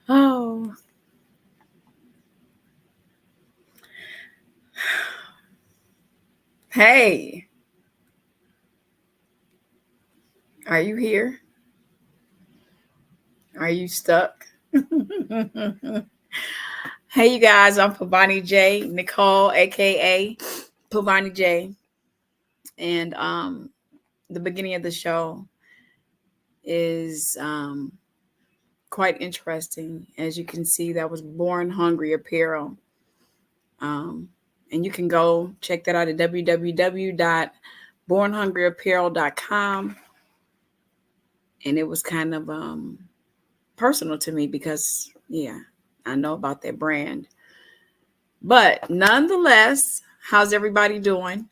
Oh, hey, are you here? Are you stuck? Hey, you guys, I'm Pavani J, Nicole, aka Pavani J, and the beginning of the show is quite interesting. As you can see, that was Born Hungry Apparel. Um, and you can go check that out at www.bornhungryapparel.com. And it was kind of personal to me because, yeah, I know about that brand. But nonetheless, how's everybody doing?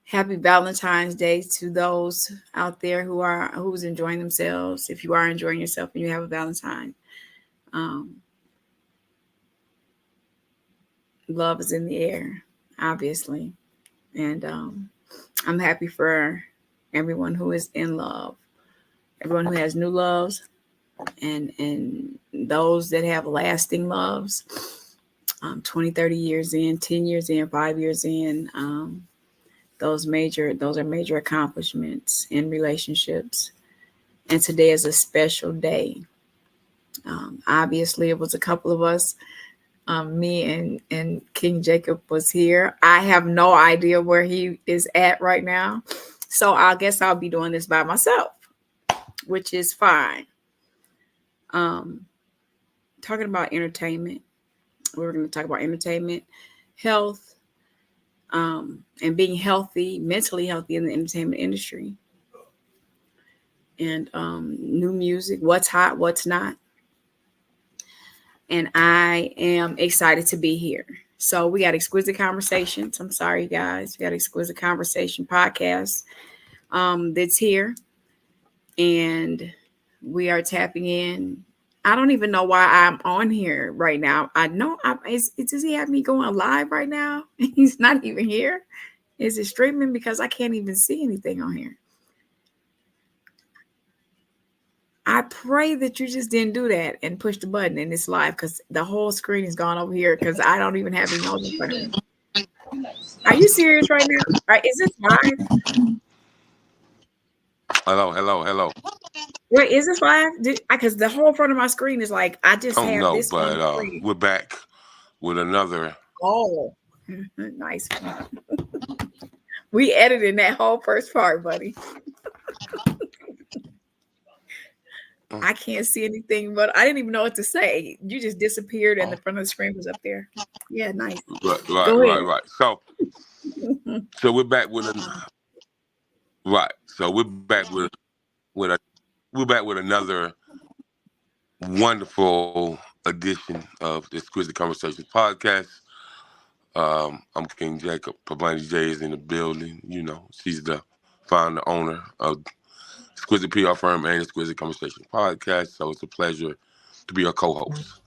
Happy Valentine's Day to those out there who's enjoying themselves. If you are enjoying yourself and you have a Valentine, um, love is in the air, obviously, and I'm happy for everyone who is in love, everyone who has new loves, and those that have lasting loves. 20, 30 years in, 10 years in, 5 years in. Those are major accomplishments in relationships. And today is a special day. Obviously, it was a couple of us. Me and King Jacob was here. I have no idea where he is at right now, so I guess I'll be doing this by myself, which is fine. Um, Talking about entertainment, we're going to talk about entertainment, health, and being healthy, mentally healthy in the entertainment industry, and new music, what's hot, what's not. And I am excited to be here. So we got Exquisite Conversations. I'm sorry, you guys. We got Exquisite Conversation podcast that's here. And we are tapping in. I don't even know why I'm on here right now. I know does he have me going live right now? He's not even here. Is it streaming? Because I can't even see anything on here. I pray that you just didn't do that and push the button and it's live because the whole screen is gone over here because I don't even have any notes in front of me. Are you serious right now? Is this live? Hello. Wait, is this live? Because the whole front of my screen is like I just Oh have no, this on but the screen. we're back with another. Oh, nice. We edited that whole first part, buddy. I can't see anything, but I didn't even know what to say. You just disappeared, and the front of the screen was up there. Yeah, nice. Go ahead. Right. So we're back with right. So with a we're back with another wonderful edition of the Exquisite Conversations podcast. I'm King Jacob. Pavani J is in the building. You know, she's the founder owner of Exquisite PR firm and Exquisite Conversation podcast. So it's a pleasure to be a co-host.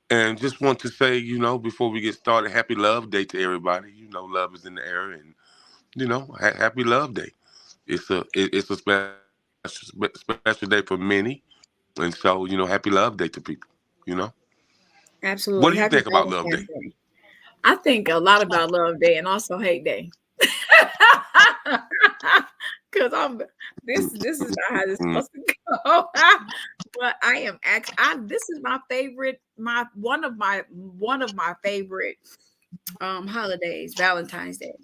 And just want to say, before we get started, happy Love Day to everybody. Love is in the air, and happy Love Day. It's a special day for many, and so happy Love Day to people. You know, what Absolutely. do you Happy think about Love Valentine's Day? Day. I think a lot about Love Day and also Hate Day. Because this is not how this is Mm. supposed to go. But I am this is my favorite, one of my favorite holidays. Valentine's Day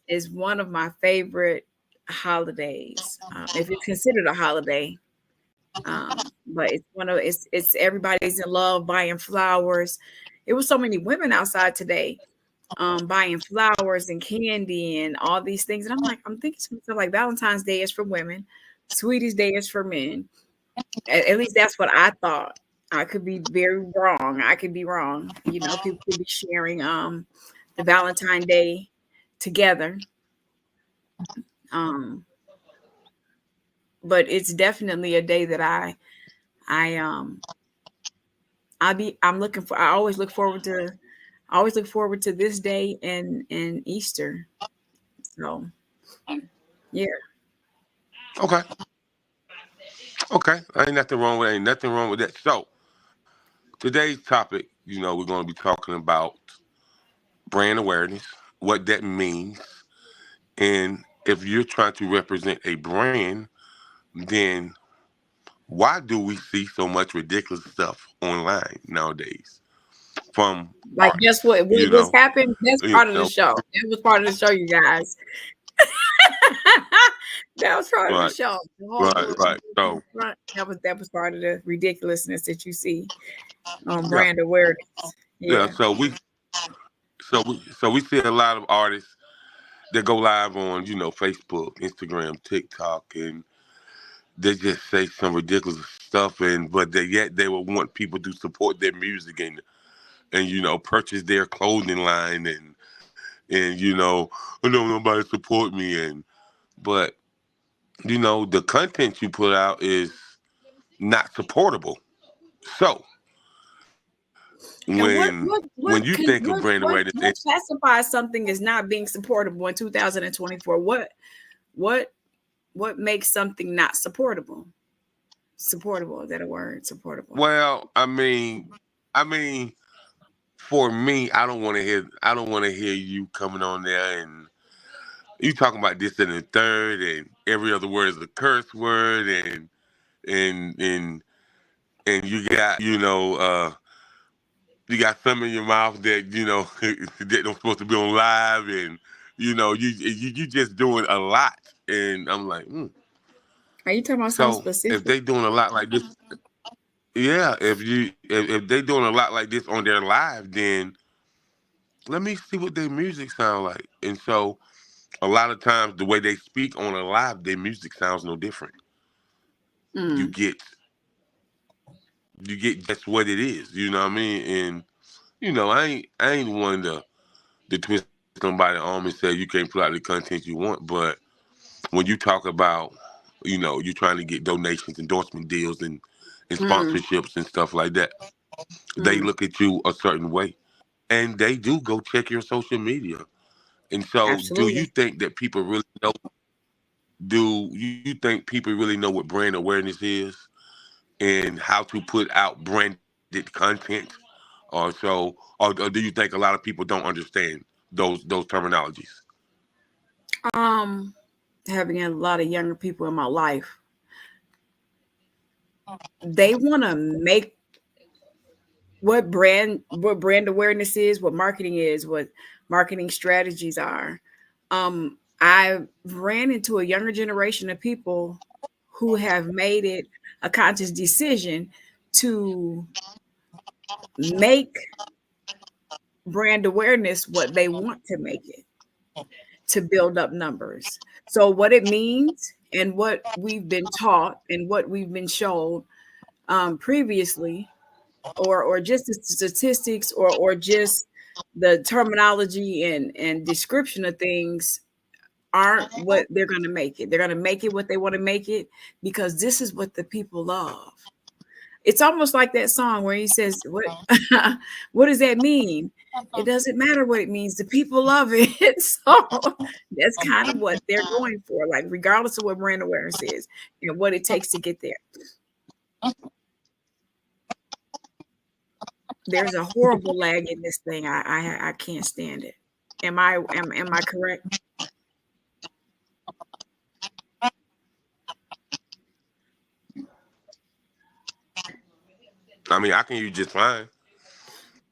is one of my favorite holidays. If it's considered a holiday. But it's everybody's in love buying flowers. It was so many women outside today buying flowers and candy and all these things. And I'm thinking to myself, like, Valentine's Day is for women, Sweetie's Day is for men. At least that's what I thought. I could be very wrong. I could be wrong. People could be sharing the Valentine Day together. Um, but it's definitely a day that I I always look forward to this day and Easter. So yeah. Okay. Okay. Ain't nothing wrong with Ain't nothing wrong with that. So today's topic, we're going to be talking about brand awareness, what that means, and if you're trying to represent a brand, then why do we see so much ridiculous stuff online nowadays from Like, guess artists? what just happened? That's You part of the know, show. That was part of the show, you guys. That was part of the right, show. The whole right, little right. So front, that was part of the ridiculousness that you see on yeah, brand awareness. yeah. Yeah. So we see a lot of artists that go live on Facebook, Instagram, TikTok, and they just say some ridiculous stuff, and but yet they will want people to support their music and purchase their clothing line and I don't nobody support me but the content you put out is not supportable. So And when you think of brand awareness, what classifies something as not being supportable in 2024? What what makes something not supportable? Supportable, is that a word? Supportable. well, I mean, for me, I don't want to hear you coming on there and you talking about this and the third, and every other word is a curse word, and and and you got some in your mouth that that don't supposed to be on live, and you just doing a lot, and I'm like, Are you talking about something so if specific? they doing a lot like this, yeah, if they doing a lot like this on their live, then let me see what their music sound like, and so a lot of times the way they speak on a live, their music sounds no different. You Mm. get you get just what it is, you know what I mean, and I ain't one to twist somebody arm and say you can't put out the content you want. But when you talk about, you're trying to get donations, endorsement deals, and Mm. sponsorships and stuff like that, they Mm. look at you a certain way, and they do go check your social media. And so, do you Absolutely. think that people really know? Do you think people really know what brand awareness is and how to put out branded content, or do you think a lot of people don't understand those terminologies? Um, Having a lot of younger people in my life, they want to make what brand awareness is, what marketing is, what marketing strategies are. I ran into a younger generation of people who have made it a conscious decision to make brand awareness what they want to make it, to build up numbers. So what it means and what we've been taught and what we've been shown previously, or just the statistics, or just the terminology and description of things, aren't what they're going to make it. They're going to make it what they want to make it because this is what the people love. It's almost like that song where he says, "What what does that mean?" It doesn't matter what it means. The people love it. So that's kind of what they're going for, like regardless of what brand awareness is and what it takes to get there. There's a horrible lag in this thing. I can't stand it. Am I correct? I mean, I can use just fine.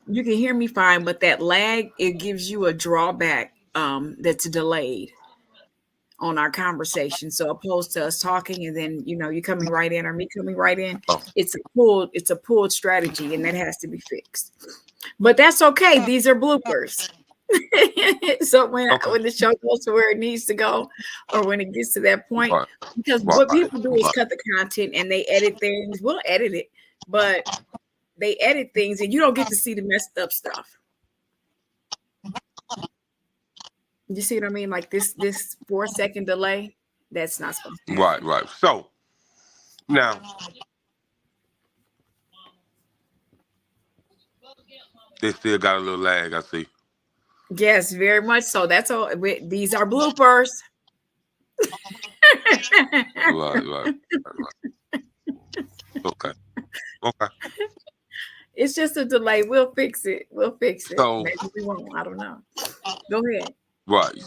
You can hear me fine, but that lag, it gives you a drawback, that's delayed on our conversation. So opposed to us talking and then you coming right in or me coming right in, Oh, it's a pulled strategy, and that has to be fixed. But that's okay. These are bloopers. So okay. when the show goes to where it needs to go, or when it gets to that point, Right, because right, what people do is right. cut the content and they edit things. We'll edit it, but they edit things and you don't get to see the messed up stuff. You see what I mean? Like this 4 second delay, that's not supposed to Right, happen. right. So now they still got a little lag. I see. Yes, very much so. That's all. These are bloopers. Right. Okay. Okay. It's just a delay. We'll fix it. We'll fix it. So, Maybe we won't. I don't know. Go ahead. right.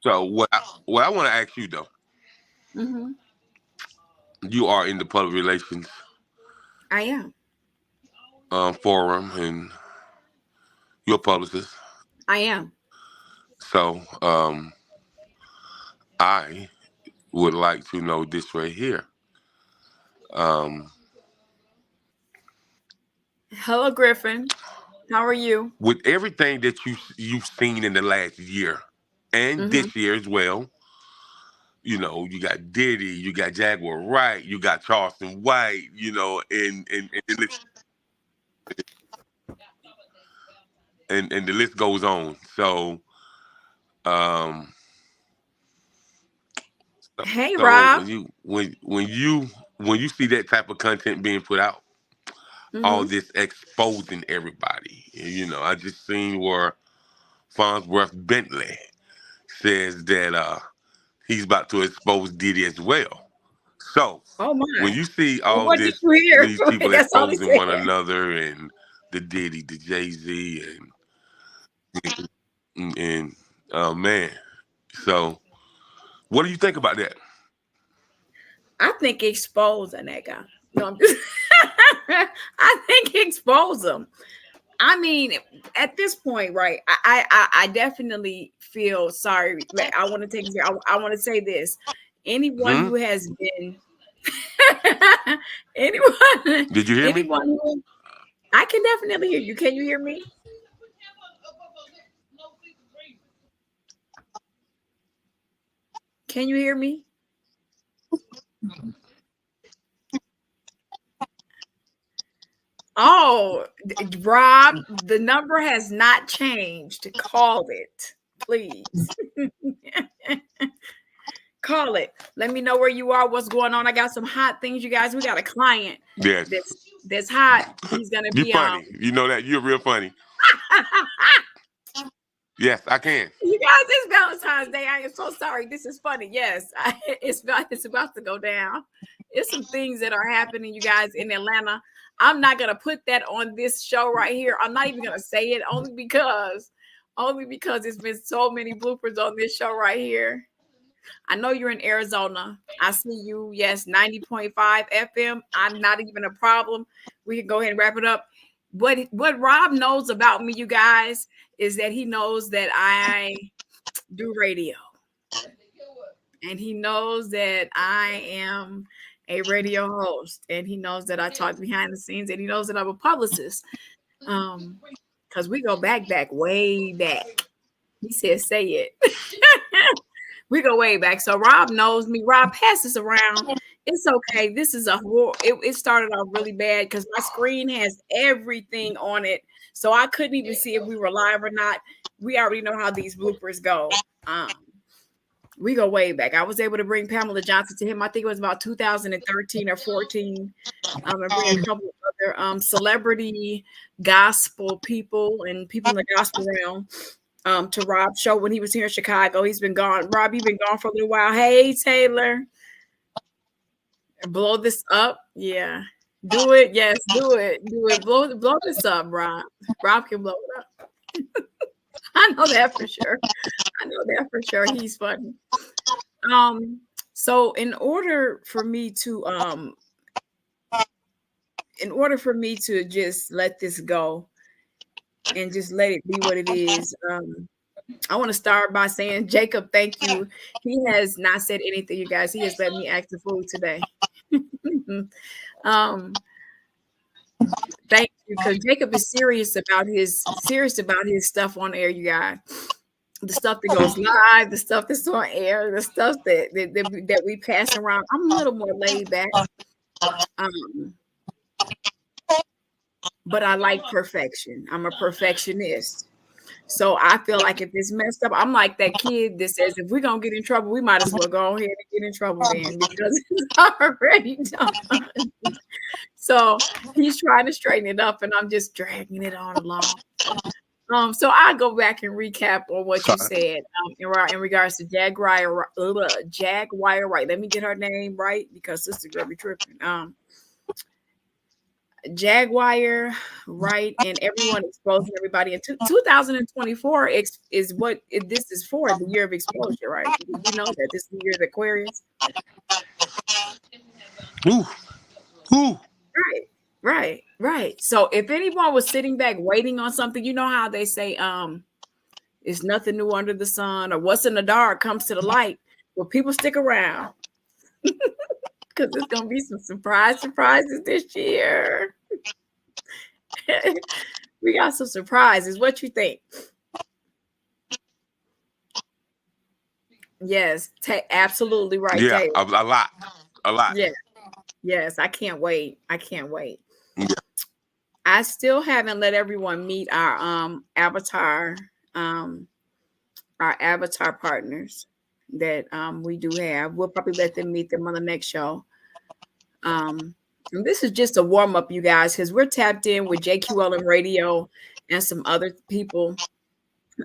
So what I want to ask you though, Mm-hmm. you are in the public relations I am. forum and you're a publicist. I am. So I would like to know this right here. Um, Hello, Griffin. How are you? with everything that you've seen in the last year and Mm-hmm. this year as well, you know, you got Diddy, you got Jaguar Wright, you got Charleston White, you know, and the list goes on. So um Hey, so Rob. when you see that type of content being put out, all Mm-hmm. this exposing everybody, you know, I just seen where Farnsworth Bentley says that he's about to expose Diddy as well. So Oh when my. you see Well, all what did this, you hear? these people That's all he exposing one said. another and the Diddy, the Jay-Z, and man, so what do you think about that? I think expose that guy. No, I'm just. I think expose him. I mean, at this point, right? I definitely feel sorry. Like, I want to take. I want to say this. Anyone Hmm? who has been, anyone, Did you hear me? anyone who, I can definitely hear you. Can you hear me? Can you hear me? Oh, Rob, the number has not changed. Call it, please. Call it. Let me know where you are, what's going on. I got some hot things, you guys. We got a client Yes. that's hot. He's gonna You're be funny. You know that you're real funny. Yes, I can. You guys, it's Valentine's Day. I am so sorry. This is funny. Yes, it's about to go down. It's some things that are happening, you guys, in Atlanta. I'm not gonna put that on this show right here. I'm not even gonna say it only because it's been so many bloopers on this show right here. I know you're in Arizona. I see you. Yes, 90.5 FM. I'm not even a problem. We can go ahead and wrap it up. What Rob knows about me, you guys, is that he knows that I do radio. And he knows that I am a radio host. And he knows that I talk behind the scenes. And he knows that I'm a publicist. Because we go back, way back. He said, say it. We go way back. So Rob knows me. Rob, pass this around. It's okay. This is it started off really bad because my screen has everything on it. So I couldn't even see if we were live or not. We already know how these bloopers go. We go way back. I was able to bring Pamela Johnson to him. I think it was about 2013 or 14. And bring a couple of other celebrity gospel people and people in the gospel realm. To Rob's show when he was here in Chicago. He's been gone. Rob, you've been gone for a little while. Hey, Taylor. Blow this up. Yeah. Do it. Yes, do it. Do it. Blow this up, Rob. Rob can blow it up. I know that for sure. He's funny. So in order for me to just let this go and just let it be what it is, I want to start by saying, Jacob, thank you. He has not said anything, you guys. He has let me act the food today. Thank you, because Jacob is serious about his stuff on air, you guys. The stuff that goes live, the stuff that's on air, the stuff that we pass around. I'm a little more laid back. But I like perfection. I'm a perfectionist. So I feel like if it's messed up, I'm like that kid that says, if we're going to get in trouble, we might as well go ahead and get in trouble then because it's already done. So he's trying to straighten it up and I'm just dragging it on along. So I'll go back and recap on what you Sorry. said in regards to Jaguar Right. Let me get her name right because Sister Girl be tripping. Jaguar Right, and everyone exposing everybody. In 2024 is what this is for, the year of exposure, right? You know that this is the year of Aquarius. Ooh, ooh. Right, right, right. So if anyone was sitting back waiting on something, you know how they say, it's nothing new under the sun, or what's in the dark comes to the light. Well, people stick around because there's gonna be some surprises this year. We got some surprises. What you think? Yes, absolutely right, Yeah, Taylor. a lot. Yeah, yes, I can't wait. I can't wait. Yeah. I still haven't let everyone meet um our avatar partners that we do have. We'll probably let them meet them on the next show. And this is just a warm up, you guys, because we're tapped in with JQLM Radio and some other people.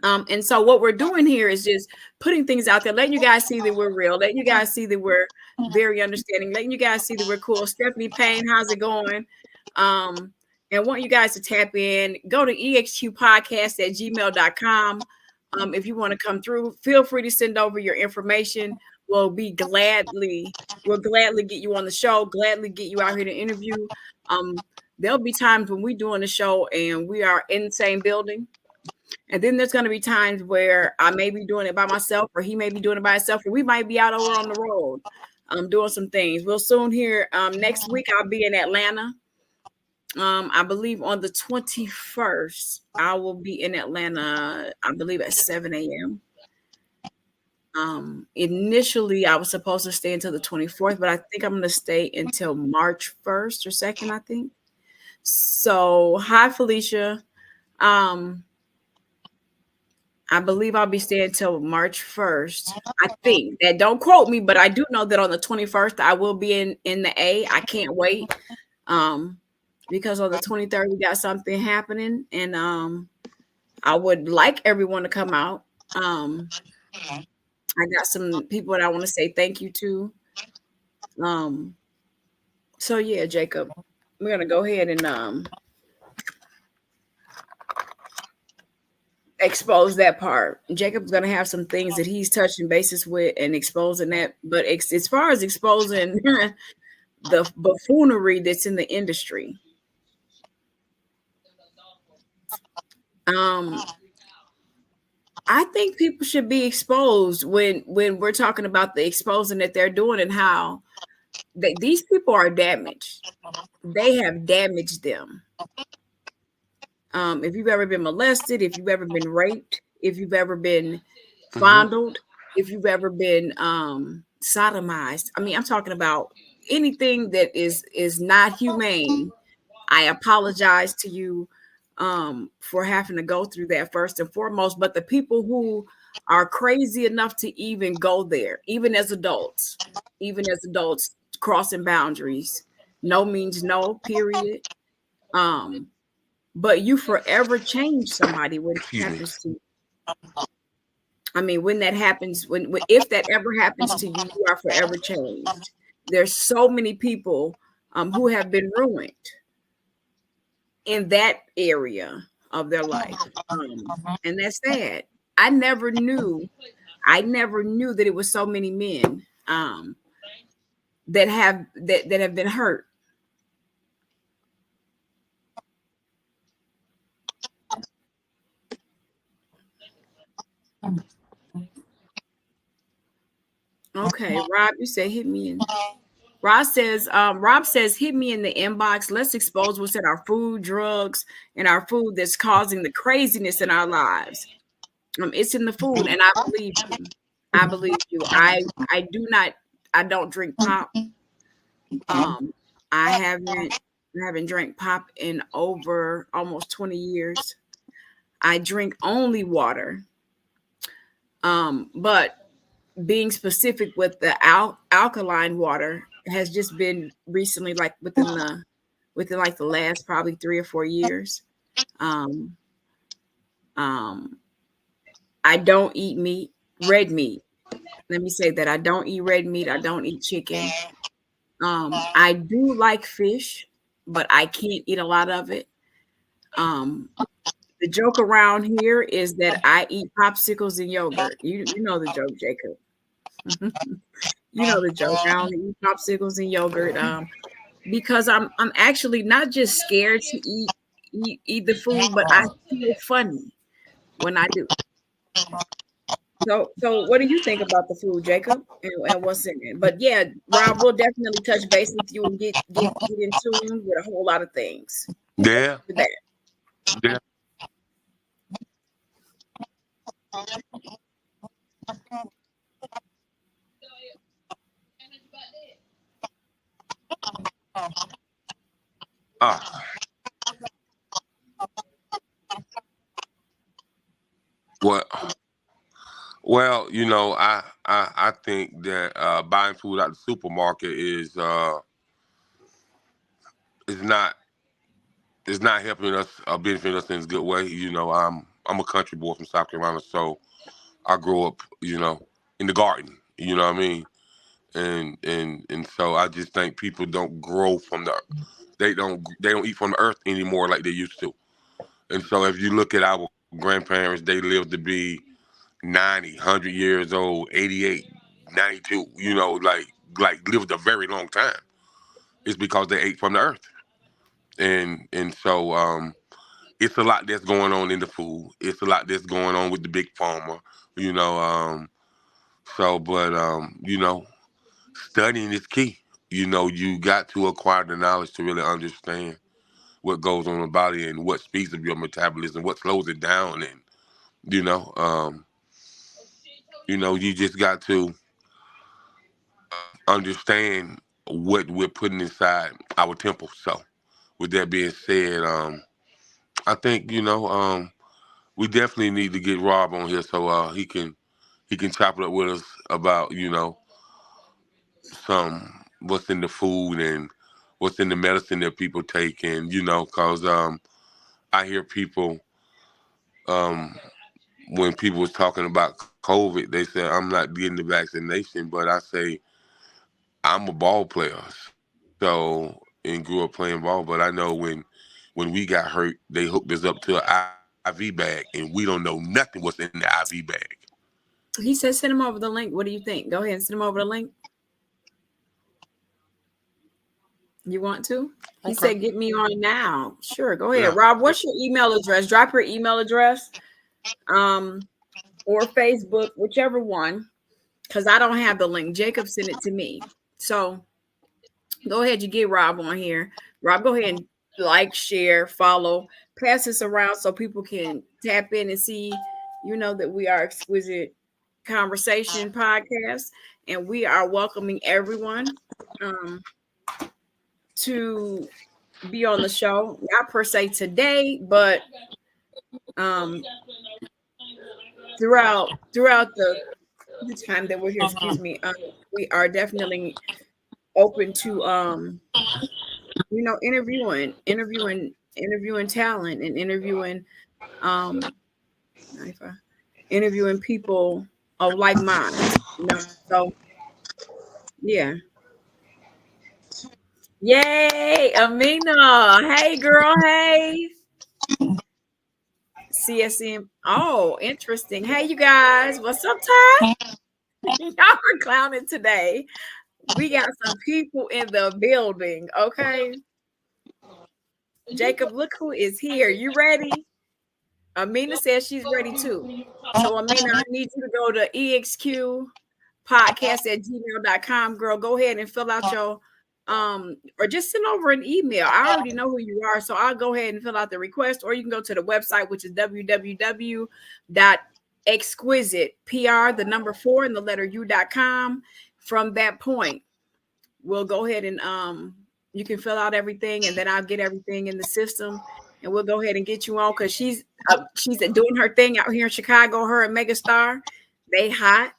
And so what we're doing here is just putting things out there, letting you guys see that we're real, letting you guys see that we're very understanding, letting you guys see that we're cool. Stephanie Payne, how's it going? And want you guys to tap in. Go to exqpodcast@gmail.com. If you want to come through, feel free to send over your information. We'll gladly get you on the show, gladly get you out here to interview. There'll be times when we're doing the show and we are in the same building. And then there's going to be times where I may be doing it by myself, or he may be doing it by himself, or we might be out over on the road doing some things. We'll soon hear next week I'll be in Atlanta. I believe on the 21st, I will be in Atlanta, I believe at 7 a.m. Initially, I was supposed to stay until the 24th, but I think I'm going to stay until March 1st or 2nd, I think. So, hi, Felicia. I believe I'll be staying until March 1st. I think that, don't quote me, but I do know that on the 21st, I will be in the A. I can't wait. Because on the 23rd, we got something happening, and I would like everyone to come out. I got some people that I want to say thank you to. So yeah, Jacob, we're gonna go ahead and expose that part. Jacob's gonna have some things that he's touching bases with and exposing that. But as far as exposing the buffoonery that's in the industry, I think people should be exposed when we're talking about the exposing that they're doing and how these people are damaged. They have damaged them. If you've ever been molested, if you've ever been raped, if you've ever been fondled, if you've ever been sodomized, I mean, I'm talking about anything that is not humane. I apologize to you for having to go through that first and foremost. But the people who are crazy enough to even go there, even as adults, crossing boundaries, no means no, period. But you forever change somebody when it happens to you. I mean, when that happens, if that ever happens to you, you are forever changed. There's so many people who have been ruined in that area of their life, and that's sad. I never knew that it was so many men that have been hurt. Okay, Rob, you said hit me in. Rob says, hit me in the inbox. Let's expose what's in our food, drugs, and our food that's causing the craziness in our lives. It's in the food, and I believe you. I believe you. I don't drink pop. I haven't drank pop in over almost 20 years. I drink only water. But being specific with the alkaline water has just been recently, like within like the last probably 3 or 4 years. Um, I don't eat meat, red meat. Let me say that I don't eat red meat. I don't eat chicken. I do like fish, but I can't eat a lot of it. Um, the joke around here is that I eat popsicles and yogurt. You know the joke, Jacob. You know the joke. I only eat popsicles and yogurt. Because I'm actually not just scared to eat the food, but I feel funny when I do. So what do you think about the food, Jacob, and what's in it? But yeah, Rob, we'll definitely touch base with you and get in tune with a whole lot of things Yeah, with that. yeah. Ah, well, well, I think that buying food at the supermarket is not helping us benefiting us in a good way. I'm a country boy from South Carolina, so I grew up, in the garden. You know what I mean? And so I just think people don't grow from the they don't eat from the earth anymore like they used to. And so if you look at our grandparents, they lived to be 90, 100 years old, 88, 92, like lived a very long time. It's because they ate from the earth. And so it's a lot that's going on in the food. It's a lot that's going on with the big pharma, you know. But studying is key. You got to acquire the knowledge to really understand what goes on in the body and what speeds up your metabolism, what slows it down, and you know, um, you just got to understand what we're putting inside our temple. So, with that being said, I think we definitely need to get Rob on here so he can chop it up with us about some what's in the food and what's in the medicine that people take, and because I hear people um, when people was talking about COVID, they said I'm not getting the vaccination, but I say I'm a ball player, so and grew up playing ball. But I know when we got hurt, they hooked us up to an IV bag, and we don't know nothing what's in the IV bag. He said send him over the link. What do you think? Go ahead and send him over the link. You want to? He Okay. said get me on now. Sure, go ahead. Yeah. Rob, what's your email address? Drop your email address. Or Facebook, whichever one, because I don't have the link. Jacob sent it to me. So go ahead, you get Rob on here. Rob, go ahead and like, share, follow, pass this around so people can tap in and see, that we are Exquisite Conversation Podcast, and we are welcoming everyone um, to be on the show. Not per se today, but um, throughout the time that we're here. Excuse me. We are definitely open to interviewing talent and um interviewing people of like minds. So yeah. Yay, Amina. Hey girl, hey. CSM. Oh, interesting. Hey you guys, what's up, Ty? Y'all are clowning today. We got some people in the building, okay? Jacob, look who is here. You ready? Amina says she's ready too. So, Amina, I need you to go to EXQ podcast at gmail.com. Girl, go ahead and fill out your or just send over an email. I already know who you are, so I'll go ahead and fill out the request, or you can go to the website, which is www.exquisitepr the number 4 and the letter u.com. From that point, we'll go ahead and you can fill out everything, and then I'll get everything in the system, and we'll go ahead and get you on, because she's doing her thing out here in Chicago. Her and Megastar, they hot.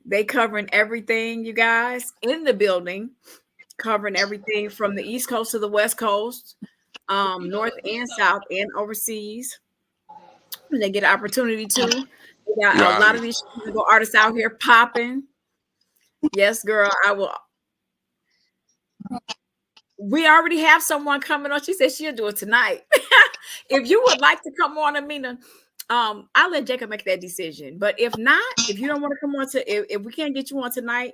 They covering everything, you guys, in the building, covering everything from the East Coast to the West Coast, North and South and overseas. and they get an opportunity to. We got a lot Right. of these Chicago artists out here popping. Yes, girl, I will. We already have someone coming on. She said she'll do it tonight. If you would like to come on, Amina, I'll let Jacob make that decision. But if not, if you don't want to come on if we can't get you on tonight,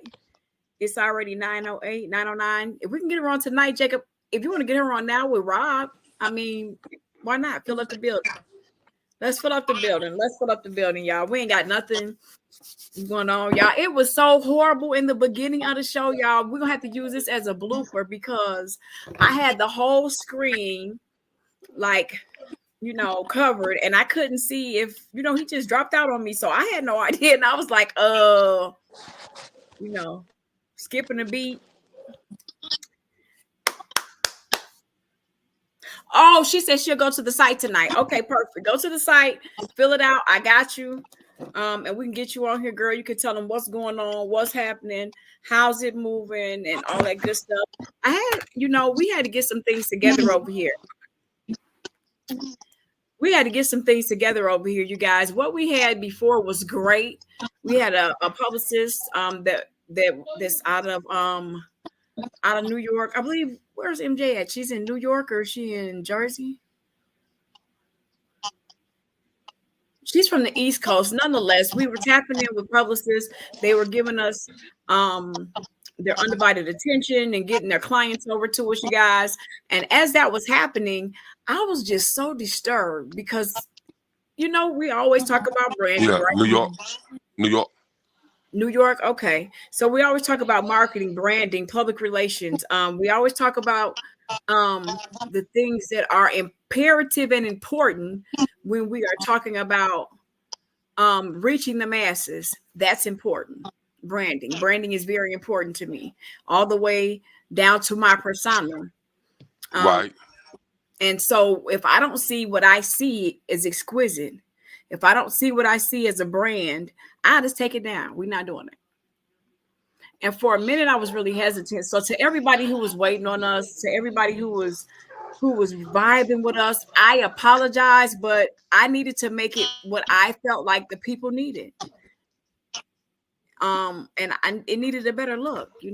it's already 9:08, 9:09. If we can get her on tonight, Jacob, if you want to get her on now with Rob, I mean, why not? Fill up the building. Let's fill up the building. Let's fill up the building, y'all. We ain't got nothing going on, y'all. It was so horrible in the beginning of the show, y'all. We're gonna have to use this as a blooper because I had the whole screen like covered, and I couldn't see if he just dropped out on me, so I had no idea, and I was like, skipping a beat. Oh, she said she'll go to the site tonight. Okay, perfect. Go to the site, fill it out. I got you. And we can get you on here, girl. You can tell them what's going on, what's happening, how's it moving, and all that good stuff. We had to get some things together over here. You guys. What we had before was great. We had a publicist that's out of New York. I believe, where's MJ at? She's in New York, or is she in Jersey? She's from the East Coast. Nonetheless, we were tapping in with publicists. They were giving us their undivided attention and getting their clients over to us, you guys. And as that was happening, I was just so disturbed because, we always talk about branding, right? New York. Okay. So we always talk about marketing, branding, public relations. We always talk about the things that are imperative and important when we are talking about reaching the masses. That's important. Branding is very important to me, all the way down to my persona. Right. And so if I don't see what I see as exquisite, if I don't see what I see as a brand, I just take it down. We're not doing it. And for a minute, I was really hesitant. So to everybody who was waiting on us, to everybody who was vibing with us, I apologize, but I needed to make it what I felt like the people needed. It needed a better look, It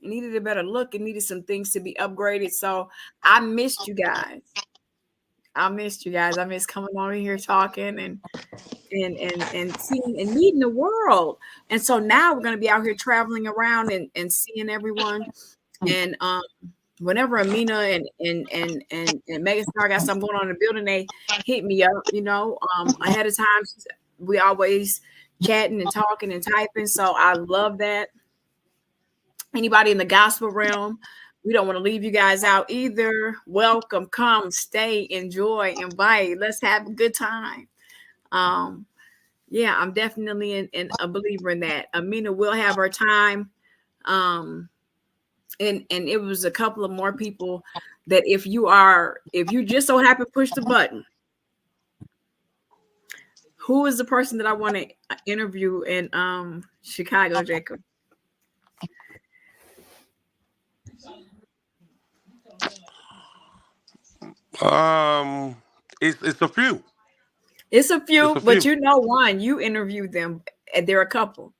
needed a better look. It needed some things to be upgraded. So I missed you guys. I missed coming on here talking and seeing and meeting the world. And so now we're going to be out here traveling around and seeing everyone. And whenever Amina and Megastar got something going on in the building, they hit me up, ahead of time. We always chatting and talking and typing. So I love that. Anybody in the gospel realm, we don't want to leave you guys out either. Welcome, come, stay, enjoy, invite. Let's have a good time. Yeah, I'm definitely in a believer in that. Amina will have her time. And it was a couple of more people that if you just so happen to push the button, who is the person that I want to interview in Chicago, Jacob? It's a few. It's a few, but one, you interviewed them, and they're a couple.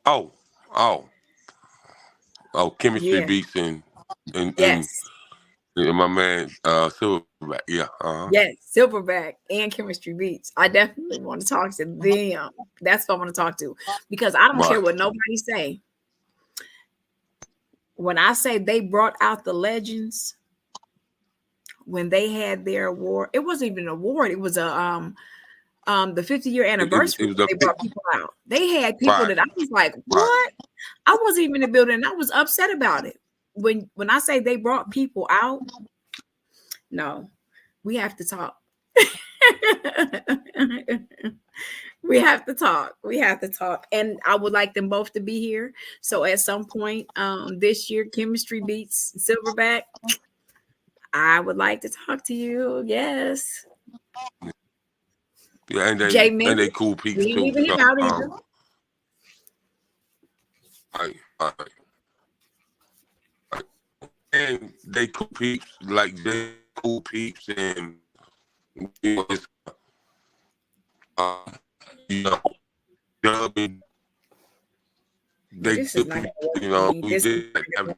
Oh, Chemistry Beats and yes. and my man Silverback. Yeah. Yes, Silverback and Chemistry Beats. I definitely want to talk to them. That's what I want to talk to, because I don't care what nobody say. When I say they brought out the legends, when they had their award, it wasn't even an award. It was the 50-year anniversary. They brought people out. They had people that I was like, what? I wasn't even in the building. I was upset about it. When I say they brought people out, no, we have to talk. We have to talk. And I would like them both to be here. So at some point this year, Chemistry Beats Silverback, I would like to talk to you. Yes. Yeah, and they cool peeps too. And they cool peeps like Jay cool peeps and It's, you know, dubbing, Yeah, they this is good not people. gonna work You for know, me. we This is just not like have, gonna.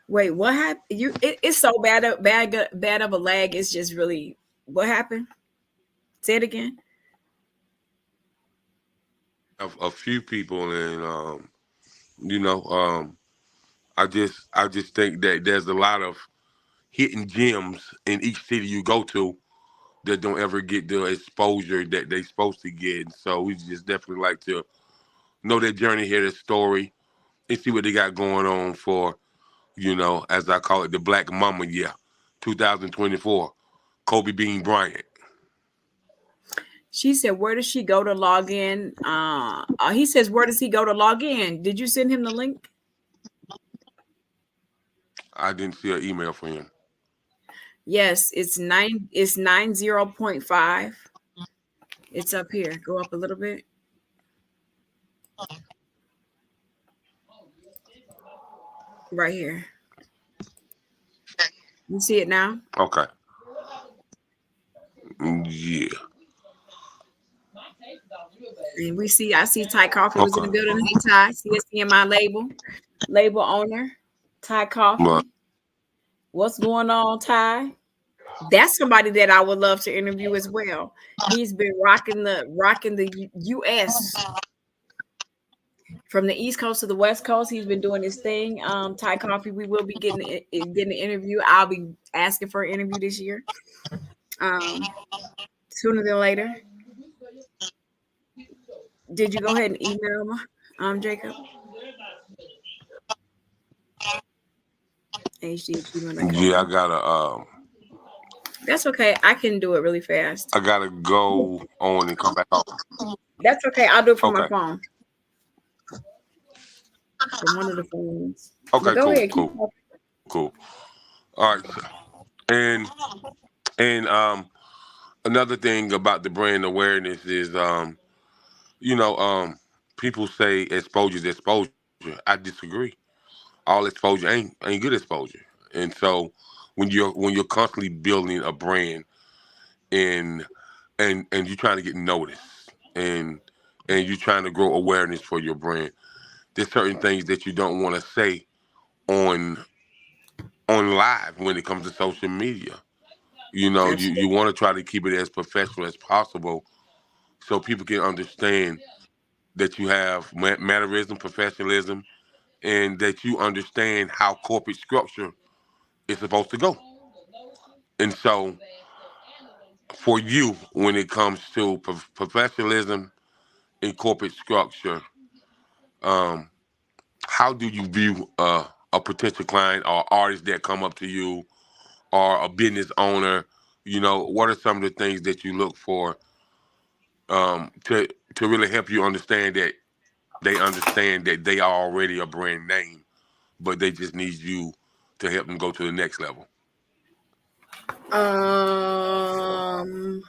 Wait, what happened? It's so bad of a lag. It's just really what happened. Say it again. a few people, and you know, I just think that there's a lot of hidden gems in each city you go to that don't ever get the exposure that they supposed to get. And so we just definitely like to know their journey, hear their story, and see what they got going on for, as I call it, the Black Mama year, 2024, Kobe Bean Bryant. She said, "Where does she go to log in?" He says, "Where does he go to log in?" Did you send him the link? I didn't see an email from him. Yes, it's nine. It's 90.5. It's up here. Go up a little bit. Right here. You see it now? Okay. Yeah. And I see Ty Coffee was in the Okay. building. Hey Ty, CSCMI label owner, Ty But Coffee. What's going on, Ty? That's somebody that I would love to interview as well. He's been rocking the US from the East Coast to the West Coast. He's been doing his thing. Ty Coffee, we will be getting an interview. I'll be asking for an interview this year. Um, Sooner than later. Did you go ahead and email him, Jacob? yeah, hd@gmail.com. That's okay. I can do it really fast. I gotta go on and come back off. That's okay. I'll do it from my Okay. phone, from one of the phones. But Okay. go Cool. ahead, keep Cool. talking. Cool. All right. And and another thing about the brand awareness is you know people say exposure is exposure. I disagree. All exposure ain't good exposure. And so when you're constantly building a brand and and you're trying to get noticed and you're trying to grow awareness for your brand, there's certain things that you don't want to say on live when it comes to social media. You Absolutely. want to try to keep it as professional as possible so people can understand that you have mannerism, professionalism, and that you understand how corporate structure is supposed to go. And so, for you, when it comes to professionalism in corporate structure, um, how do you view a potential client or artist that come up to you or a business owner? What are some of the things that you look for to really help you understand that they understand that they are already a brand name, but they just need you to help them go to the next level? Um,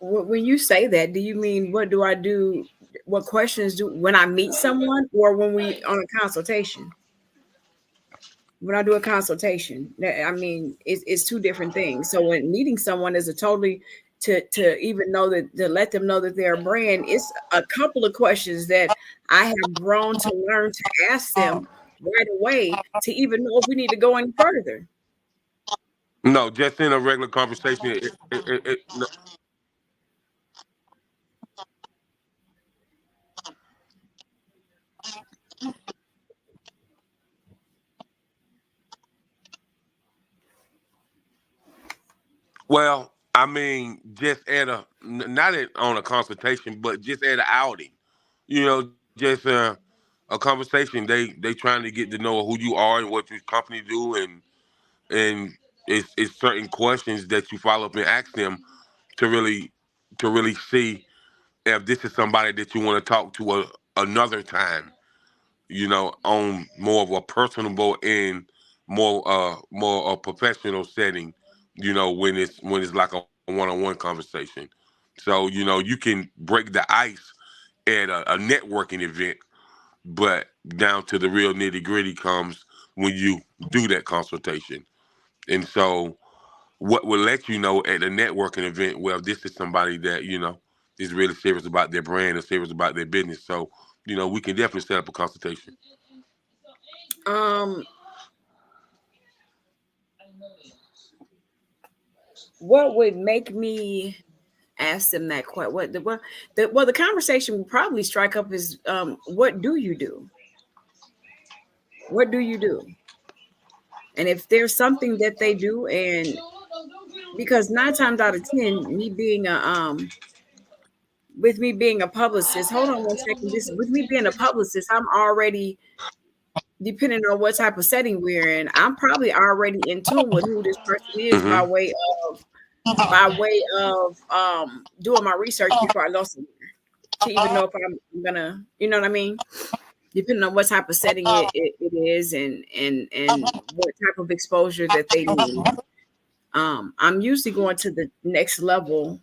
when you say that, do you mean what do I do? What questions do when I meet someone, or when we on a consultation? When I do a consultation, I mean, it's two different things. So when meeting someone is a totally to even know that to let them know that they're a brand, it's a couple of questions that I have grown to learn to ask them right away to even know if we need to go any further. No, just in a regular conversation. No, well, I mean, just at not on a consultation, but just at an outing. Just a conversation. They trying to get to know who you are and what your company do, and it's certain questions that you follow up and ask them to really see if this is somebody that you want to talk to another time. On more of a personable and more a professional setting. When it's like a one-on-one conversation. So you can break the ice at a networking event, but down to the real nitty gritty comes when you do that consultation. And so what will let you know at the networking event, well, this is somebody that, is really serious about their brand or serious about their business. So, we can definitely set up a consultation. What would make me ask them that question? The conversation will probably strike up is, what do you do? What do you do? And if there's something that they do, and because 9 times out of 10, with me being a publicist, hold on one second. This with me being a publicist, I'm already, depending on what type of setting we're in, I'm probably already in tune with who this person is by Mm-hmm. way of doing my research before I go somewhere to even know if I'm gonna, you know what I mean? Depending on what type of setting it is, and what type of exposure that they need. I'm usually going to the next level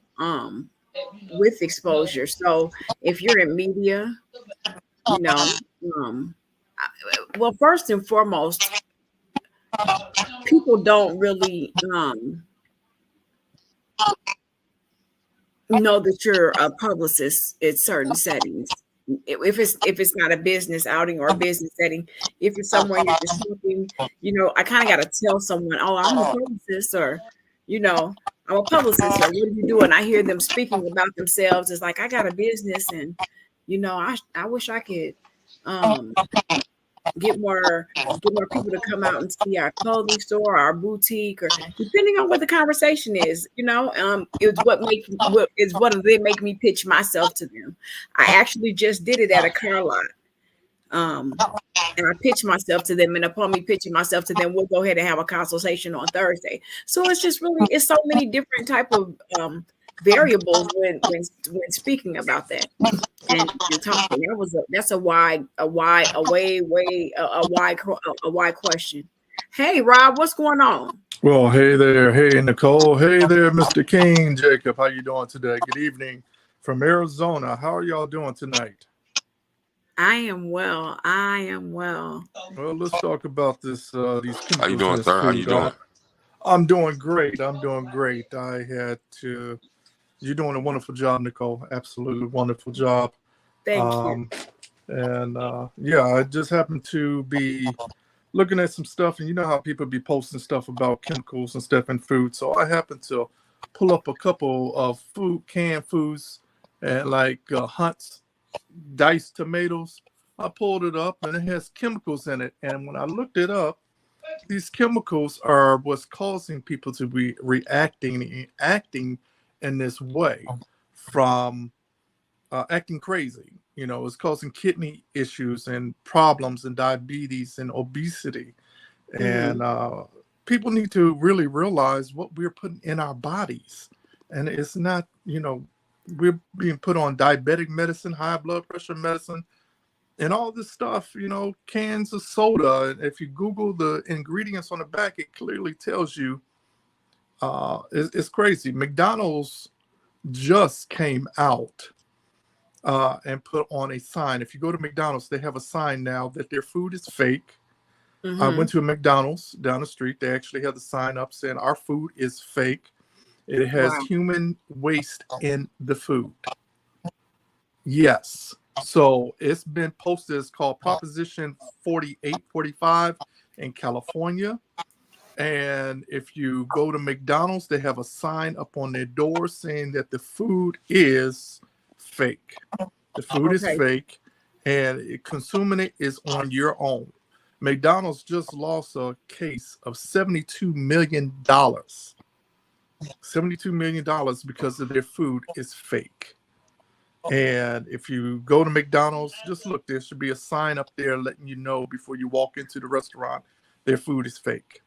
with exposure. So if you're in media, you know, well, first and foremost, people don't really know that you're a publicist in certain settings. If it's not a business outing or a business setting, if it's somewhere you're just talking, I kind of got to tell someone, oh, I'm a publicist, or, you know, I'm a publicist, or what do you do? And I hear them speaking about themselves. It's like, I got a business, and, I wish I could um, get more people to come out and see our clothing store, our boutique, or depending on what the conversation is, it's what they make me pitch myself to them. I actually just did it at a car lot. And I pitch myself to them, and upon me pitching myself to them, we'll go ahead and have a consultation on Thursday. So it's so many different type of variables when speaking about that and talking. That's a wide question. Hey, Rob, what's going on? Well, hey there. Hey, Nicole. Hey there, Mr. King. Jacob, how you doing today? Good evening from Arizona. How are y'all doing tonight? I am well. Well, let's talk about this. These chemicals. How you doing, sir? How you doing? I'm doing great. I had to. You're doing a wonderful job, Nicole. Absolutely wonderful job. Thank you. And I just happened to be looking at some stuff, and you know how people be posting stuff about chemicals and stuff in food. So I happened to pull up a couple of canned foods, and like Hunt's diced tomatoes. I pulled it up, and it has chemicals in it. And when I looked it up, these chemicals are what's causing people to be acting in this way, from acting crazy. It's causing kidney issues and problems and diabetes and obesity. And people need to really realize what we're putting in our bodies. And it's not, we're being put on diabetic medicine, high blood pressure medicine, and all this stuff, cans of soda. And if you Google the ingredients on the back, it clearly tells you it's crazy. McDonald's just came out and put on a sign. If you go to McDonald's, they have a sign now that their food is fake. I went to a McDonald's down the street. They actually have the sign up saying our food is fake. It has human waste in the food. Yes. So it's been posted. It's called Proposition 4845 in California. And if you go to McDonald's, they have a sign up on their door saying that the food is fake. The food is fake, and consuming it is on your own. McDonald's just lost a case of $72 million. $72 million because of their food is fake. And if you go to McDonald's, just look, there should be a sign up there letting you know before you walk into the restaurant, their food is fake.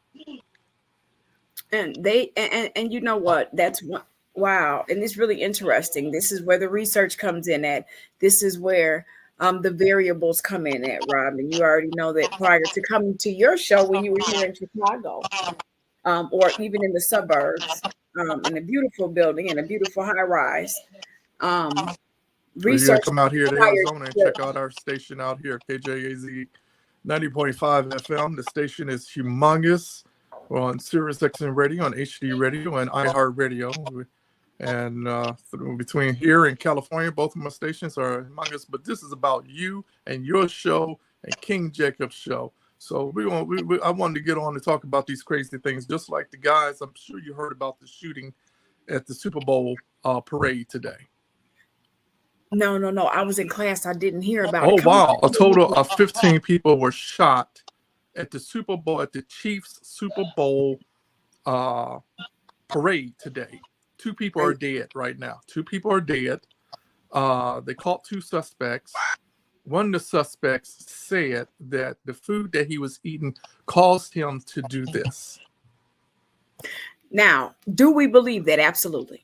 And and you know what? That's one. Wow. And it's really interesting. This is where the research comes in at. This is where the variables come in at, Rob. And you already know that prior to coming to your show when you were here in Chicago, or even in the suburbs, in a beautiful building, in a beautiful high rise. Research. You come out here to Arizona and check out our station out here, KJAZ 90.5 FM. The station is humongous. We're on Sirius XM Radio, on HD Radio, and iHeart Radio. And between here and California, both of my stations are humongous. But this is about you and your show and King Jacob's show. So I wanted to get on to talk about these crazy things, just like the guys. I'm sure you heard about the shooting at the Super Bowl parade today. No. I was in class. I didn't hear about it. it. Wow. A total of 15 people were shot at the Super Bowl, at the Chiefs Super Bowl parade today. 2 people are dead right now. 2 people are dead. They caught 2 suspects. One of the suspects said that the food that he was eating caused him to do this. Now, do we believe that? Absolutely.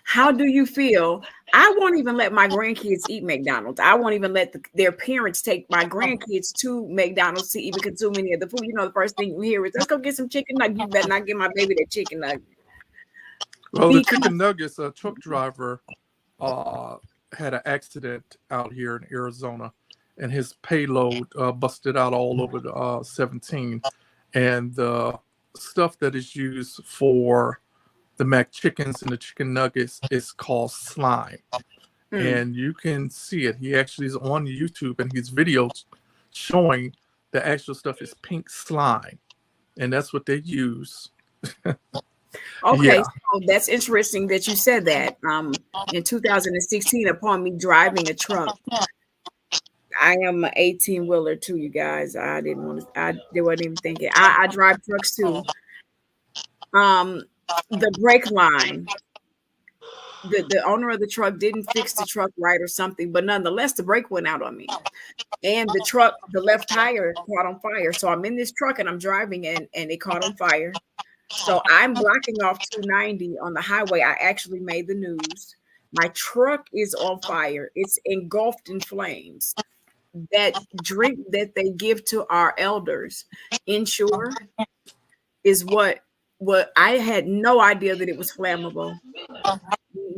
How do you feel? I won't even let my grandkids eat McDonald's. I won't even let their parents take my grandkids to McDonald's to even consume any of the food. You know, the first thing you hear is, let's go get some chicken nuggets. You better not give my baby that chicken nugget. Well, the chicken nuggets, a truck driver had an accident out here in Arizona, and his payload busted out all over the 17. And the stuff that is used for the mac chickens and the chicken nuggets is called slime. And you can see it. He actually is on YouTube, and his videos showing the actual stuff is pink slime, and that's what they use. Okay, so that's interesting that you said that. In 2016, upon me driving a truck, I am an 18-wheeler too, you guys. They wasn't even thinking. I drive trucks too. The brake line, the owner of the truck didn't fix the truck right or something, but nonetheless, the brake went out on me. And the truck, the left tire caught on fire. So I'm in this truck and I'm driving, and it caught on fire. So I'm blocking off 290 on the highway. I actually made the news. My truck is on fire. It's engulfed in flames. That drink that they give to our elders, Ensure, is what I had no idea that it was flammable.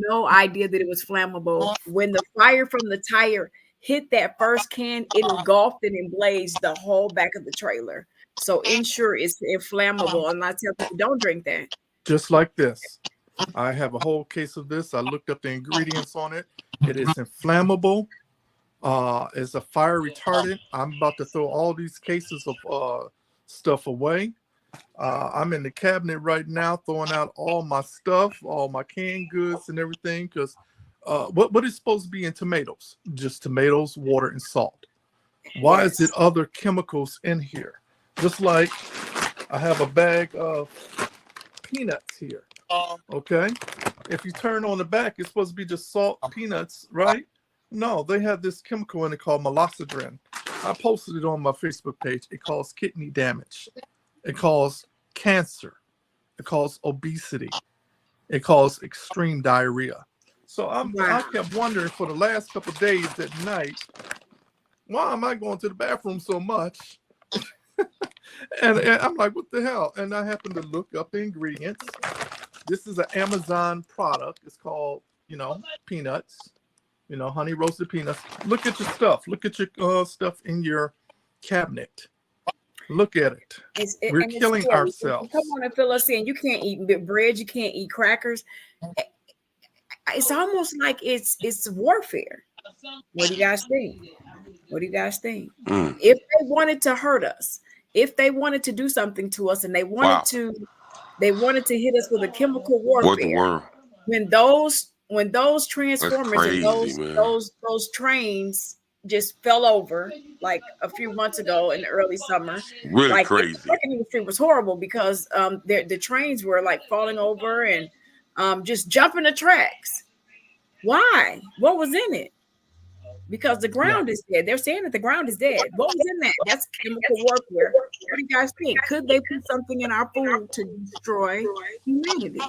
No idea that it was flammable. When the fire from the tire hit that first can, it engulfed and emblazed the whole back of the trailer. So Ensure is inflammable, and I tell people, don't drink that. Just like this. I have a whole case of this. I looked up the ingredients on it. It is inflammable. It's a fire retardant. I'm about to throw all these cases of stuff away. I'm in the cabinet right now throwing out all my stuff, all my canned goods and everything, because what is supposed to be in tomatoes? Just tomatoes, water, and salt. Why is it other chemicals in here? Just like I have a bag of peanuts here. Okay. If you turn on the back, it's supposed to be just salt, peanuts, right? No, they have this chemical in it called maltodextrin. I posted it on my Facebook page. It causes kidney damage. It causes cancer. It causes obesity. It causes extreme diarrhea. So I kept wondering for the last couple of days at night, why am I going to the bathroom so much? and I'm like, what the hell? And I happened to look up the ingredients. This is an Amazon product. It's called, peanuts, honey roasted peanuts. Look at your stuff. Look at your stuff in your cabinet. Look at it. We're killing ourselves. Come on and fill us in. You can't eat bread. You can't eat crackers. It's almost like it's warfare. What do you guys think? What do you guys think? If they wanted to hurt us, if they wanted to do something to us, and they wanted to hit us with a chemical warfare, when those transformers and those trains just fell over like a few months ago in the early summer, really like crazy. The trucking industry was horrible because the trains were like falling over and just jumping the tracks. Why? What was in it? Because the ground is dead. They're saying that the ground is dead. What was in that? That's chemical warfare. What do you guys think? Could they put something in our food to destroy humanity?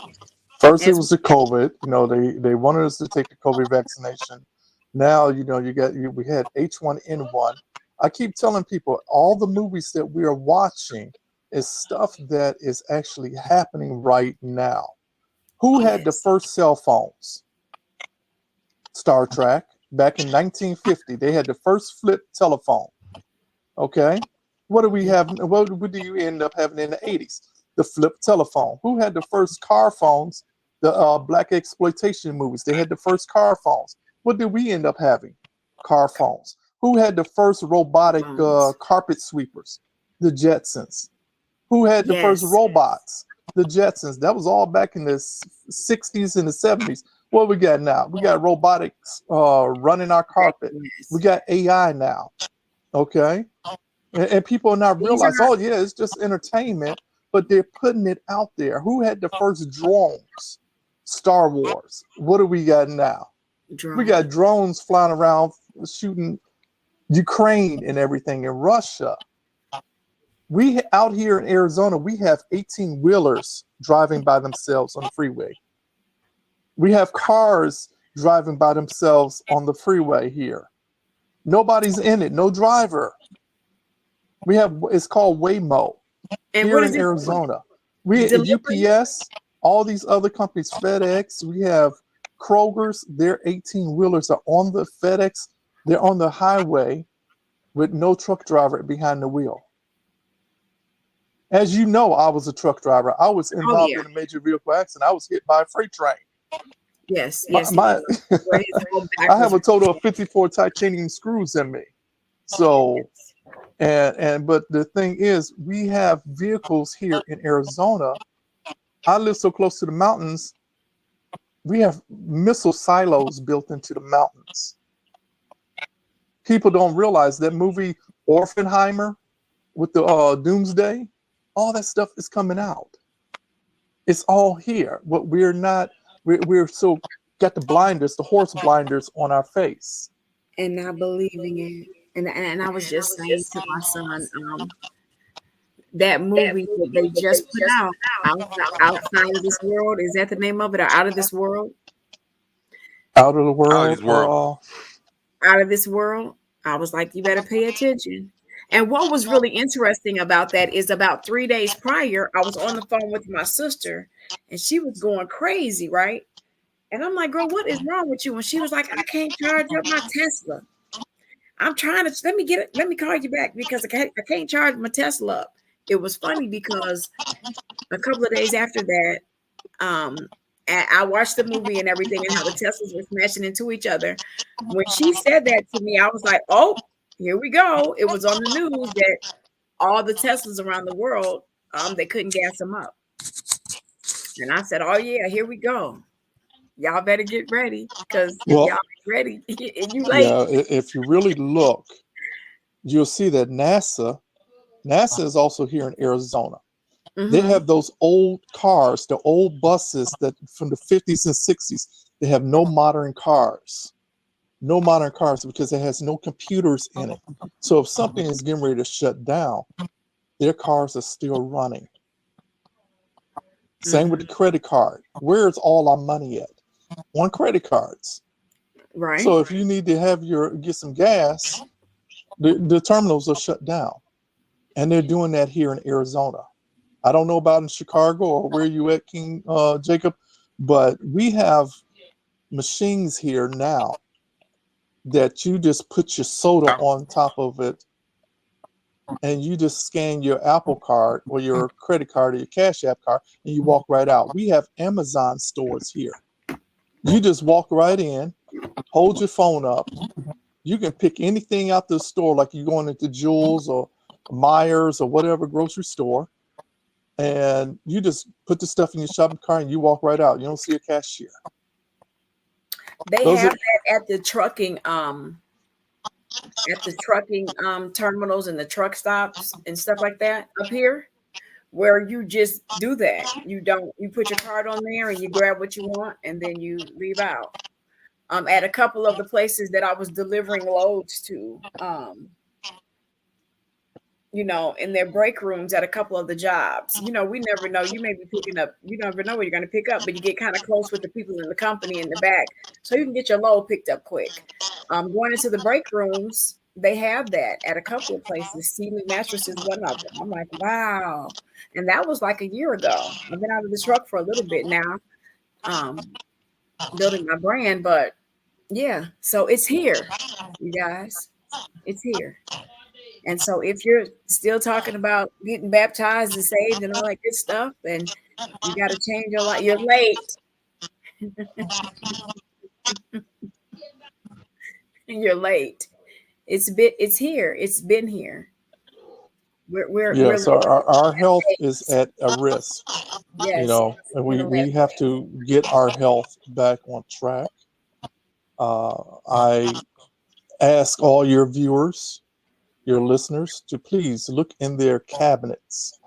First, it was the COVID. They wanted us to take the COVID vaccination. Now, we had H1N1. I keep telling people all the movies that we are watching is stuff that is actually happening right now. Who had the first cell phones? Star Trek. Back in 1950, they had the first flip telephone. Okay. What do we have? What do you end up having in the 80s? The flip telephone. Who had the first car phones? The black exploitation movies. They had the first car phones. What did we end up having? Car phones. Who had the first robotic Phones. carpet sweepers? The Jetsons. Who had the first Yes. robots? The Jetsons. That was all back in the 60s and the 70s. What we got now? We got robotics running our carpet. Yes. We got AI now. Okay. And people are not These are realize, oh yeah, it's just entertainment, but they're putting it out there. Who had the first drones? Star Wars. What do we got now? drones. We got drones flying around shooting Ukraine and everything in Russia. We out here in Arizona, we have 18-wheelers driving by themselves on the freeway. We have cars driving by themselves on the freeway here. Nobody's in it, no driver. We have, it's called Waymo And here what is in it? Arizona. We at Delivery? UPS, all these other companies, FedEx, we have Kroger's, their 18-wheelers are on the FedEx, they're on the highway with no truck driver behind the wheel. As you know, I was a truck driver. I was involved yeah. in a major vehicle accident. I was hit by a freight train. Yes. My, Yes. my Where his whole back I have a was. total of 54 titanium screws in me. So, but the thing is, we have vehicles here in Arizona. I live so close to the mountains. We have missile silos built into the mountains. People don't realize that movie Oppenheimer with the Doomsday, all that stuff is coming out. It's all here. What we're not, we're so got the blinders, the horse blinders on our face. And not believing it. And I was just saying to my son, that movie that they just put out, Outside of This World, is that the name of it, or Out of This World? Out of the Out of world. this world. Out of This World. I was like, you better pay attention. And what was really interesting about that is about 3 days prior, I was on the phone with my sister and she was going crazy, right? And I'm like, girl, what is wrong with you? And she was like, I can't charge up my Tesla. I'm trying to let me call you back because I can't charge my Tesla up. It was funny because a couple of days after that, I watched the movie and everything and how the Teslas were smashing into each other. When she said that to me, I was like, oh, here we go. It was on the news that all the Teslas around the world, they couldn't gas them up. And I said, oh yeah, here we go. Y'all better get ready because if Well, y'all ain't ready, and you late. yeah, if you really look, you'll see that NASA is also here in Arizona. They have those old cars, the old buses that from the 50s and 60s. They have no modern cars. No modern cars because it has no computers in it. So if something is getting ready to shut down, their cars are still running. Same with the credit card. Where's all our money at? On credit cards. Right. So if you need to get some gas, the terminals are shut down. And they're doing that here in Arizona. I don't know about in Chicago or where you at, King Jacob, but we have machines here now that you just put your soda on top of it and you just scan your Apple card or your credit card or your Cash App card and you walk right out. We have Amazon stores here. You just walk right in, hold your phone up. You can pick anything out the store, like you're going into Jewel's or Myers or whatever grocery store, and you just put the stuff in your shopping cart and you walk right out. You don't see a cashier. They Those have are- that at the trucking terminals and the truck stops and stuff like that up here, where you just do that. You put your card on there and you grab what you want and then you leave out. At a couple of the places that I was delivering loads to, in their break rooms at a couple of the jobs. We never know. You may be picking up, you never know what you're going to pick up, but you get kind of close with the people in the company in the back so you can get your load picked up quick. Going into the break rooms, they have that at a couple of places. Sealy Mattresses, one of them. I'm like, wow. And that was like a year ago. I've been out of the truck for a little bit now, building my brand, but yeah, so it's here, you guys. It's here. And so if you're still talking about getting baptized and saved and all that good stuff, then you got to change your life. You're late. You're late. It's here. It's been here. We're Yes, our health is late. at a risk, Yes, and in the we last have to get our health back on track. I ask all your viewers, your listeners, to please look in their cabinets,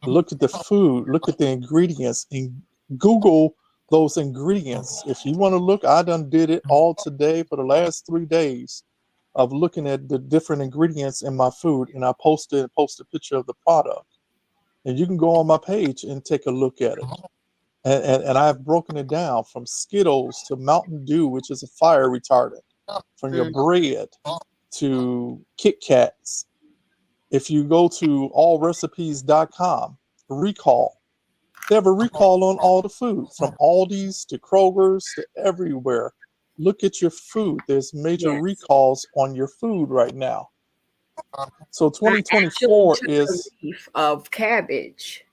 look at the food, look at the ingredients, and Google those ingredients. If you want to look, I done did it all today for the last 3 days of looking at the different ingredients in my food, and I post a picture of the product, and you can go on my page and take a look at it. And I've broken it down from Skittles to Mountain Dew, which is a fire retardant, from your Mm. bread to Kit Kats. If you go to allrecipes.com, recall. They have a recall on all the food, from Aldi's to Kroger's to everywhere. Look at your food. There's major Yes. recalls on your food right now. So I actually 2024 took a is, leaf of cabbage,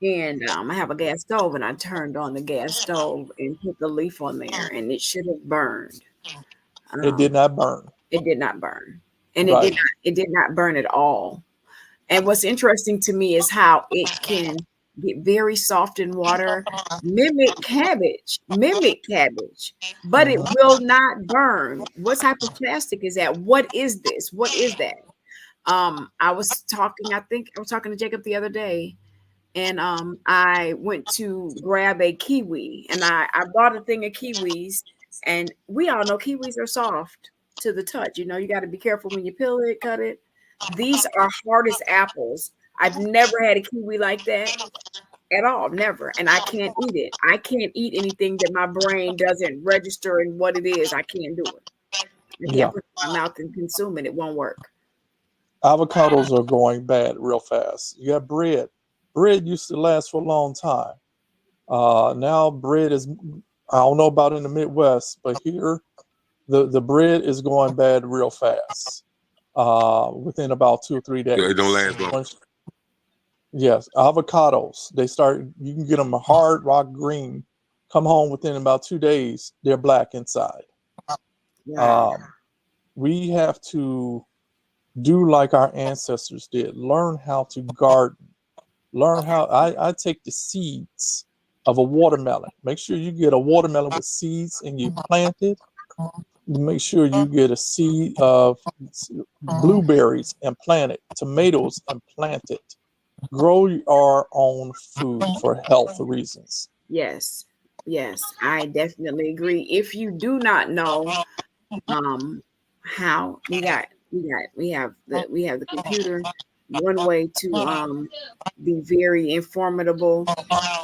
and I have a gas stove, and I turned on the gas stove and put the leaf on there, and it should have burned. it did Um, not burn. it did not burn, and Right. it did not burn at all. And what's interesting to me is how it can get very soft in water, mimic cabbage, but it Mhm. will not burn. What type of plastic is that? What is this? What is that? I think I was talking to Jacob the other day, and I went to grab a kiwi, and I bought a thing of kiwis, and we all know kiwis are soft to the touch. You know, you got to be careful when you peel it, cut it. These are hard as apples. I've never had a kiwi like that at all, never, and I can't eat it. I can't eat anything that my brain doesn't register in what it is. I can't do it. I can't Yeah. put it in my mouth and consume it. It won't work. Avocados are going bad real fast. You got bread. Bread used to last for a long time. Now bread is, I don't know about in the Midwest, but here the bread is going bad real fast. Within about 2 or 3 Yeah, it don't days. last long. Yes, avocados. You can get them a hard rock green. Come home within about 2 days, they're black inside. Wow. Um, we have to do like our ancestors did. Learn how to garden. Learn how. I take the seeds of a watermelon. Make sure you get a watermelon with seeds and you plant it. Make sure you get a seed of blueberries and plant it. Tomatoes and plant it. Grow our own food for health reasons. Yes. Yes, I definitely agree. If you do not know how we have the computer, one way to be very informative,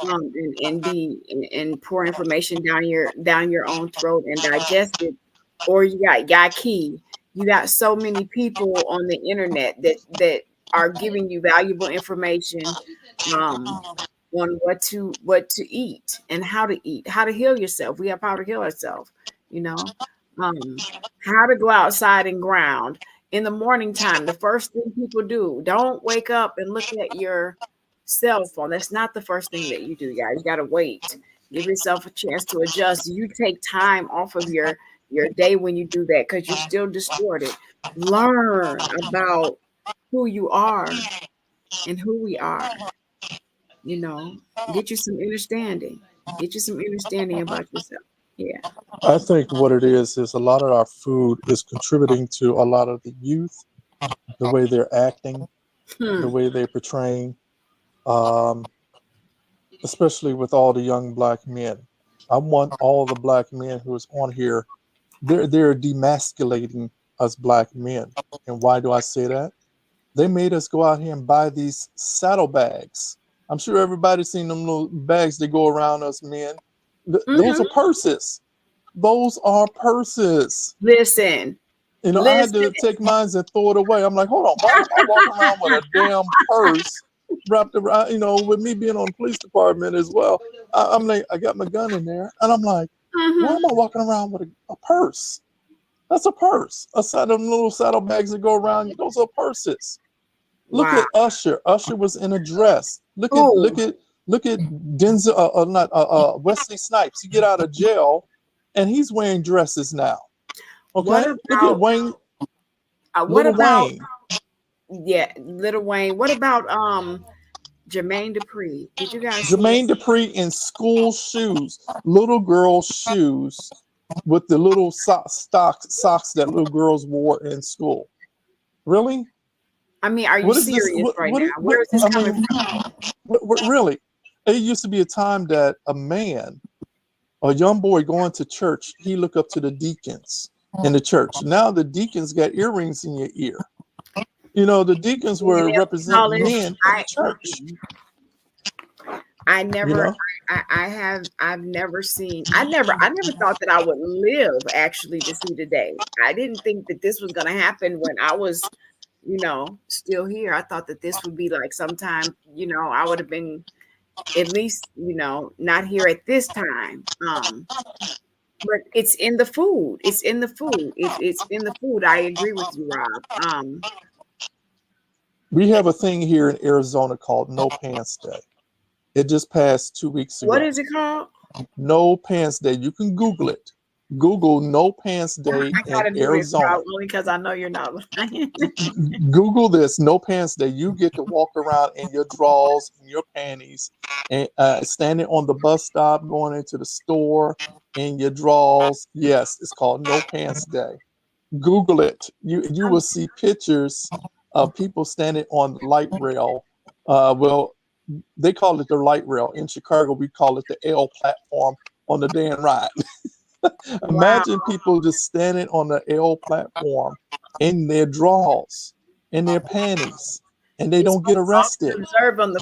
and pour information down your own throat and digest it, or you got key. You got so many people on the internet that are giving you valuable information um on what to eat and how to heal yourself. We have power to heal ourselves, you know. How to go outside and ground in the morning time. The first thing people do, don't wake up and look at your cell phone. That's not the first thing that you do, guys. You gotta wait. Give yourself a chance to adjust. You take time off of your day when you do that because you're still distorted. Learn about who you are and who we are. You know, get you some understanding. Get you some understanding about yourself. Yeah. I think what it is a lot of our food is contributing to a lot of the youth, the way they're acting, the Hmm. way they're portraying, um, especially with all the young black men. I want all the black men who is on here. They're demasculating us black men. And why do I say that? They made us go out here and buy these saddlebags. I'm sure everybody's seen them little bags that go around us men. Those are Mm-hmm. purses. Those are purses. Listen, I had listen. to take mine and throw it away. I'm like, hold on, why am I walking around with a damn purse wrapped around? With me being on the police department as well, I'm like, I got my gun in there, and I'm like, why Mm-hmm. am I walking around with a purse? That's a purse. A set of them little saddlebags that go around. Those are purses. Look Wow. at Usher. Usher was in a dress. Look at Ooh. Denzel. Not Wesley Snipes. He get out of jail, and he's wearing dresses now. What Okay. Look at about Wayne. what Little about Wayne. Little Wayne? What about Jermaine Dupri? Did you guys see Jermaine that? Dupri in school shoes, little girl shoes, with the little socks that little girls wore in school. Really? I mean, are you What is this? serious right now? What Where is this I coming mean, from? really? It used to be a time that a young boy going to church, he look up to the deacons in the church. Now the deacons got earrings in your ear. You know, the deacons were represent men in the church. I You never, know, I've never seen, I never thought that I would live actually to see the day. I didn't think that this was going to happen when I was, still here. I thought that this would be like sometime, I would have been at least, not here at this time. But it's in the food. It's in the food. It's in the food. I agree with you, Rob. we have a thing here in Arizona called No Pants Day. It just passed 2 weeks What ago. is it called? No Pants Day. You can Google it. Google No Pants Day I in gotta do it, Arizona. Rob, only because I know you're not lying. Google this, No Pants Day. You get to walk around in your drawers, in your panties, and standing on the bus stop, going into the store in your drawers. Yes, it's called No Pants Day. Google it. You will see pictures of people standing on the light rail. Well, they call it the light rail. In Chicago, we call it the L platform on the Dan ride. Wow. Imagine people just standing on the L platform in their drawers, in their panties, and they It's don't get most arrested. often observed on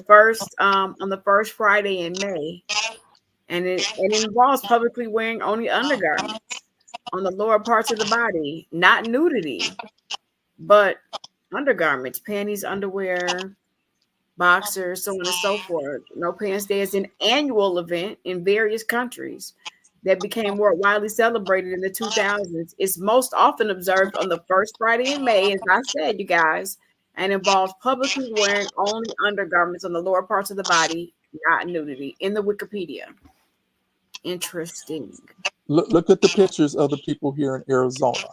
the first Friday in May, and it involves publicly wearing only undergarments on the lower parts of the body, not nudity, but undergarments, panties, underwear, boxers, so on and so forth. No Pants Day is an annual event in various countries that became more widely celebrated in the 2000s. It's most often observed on the first Friday in May, as I said, you guys, and involves publicly wearing only undergarments on the lower parts of the body, not nudity, in the Wikipedia. Interesting. Look at the pictures of the people here in Arizona.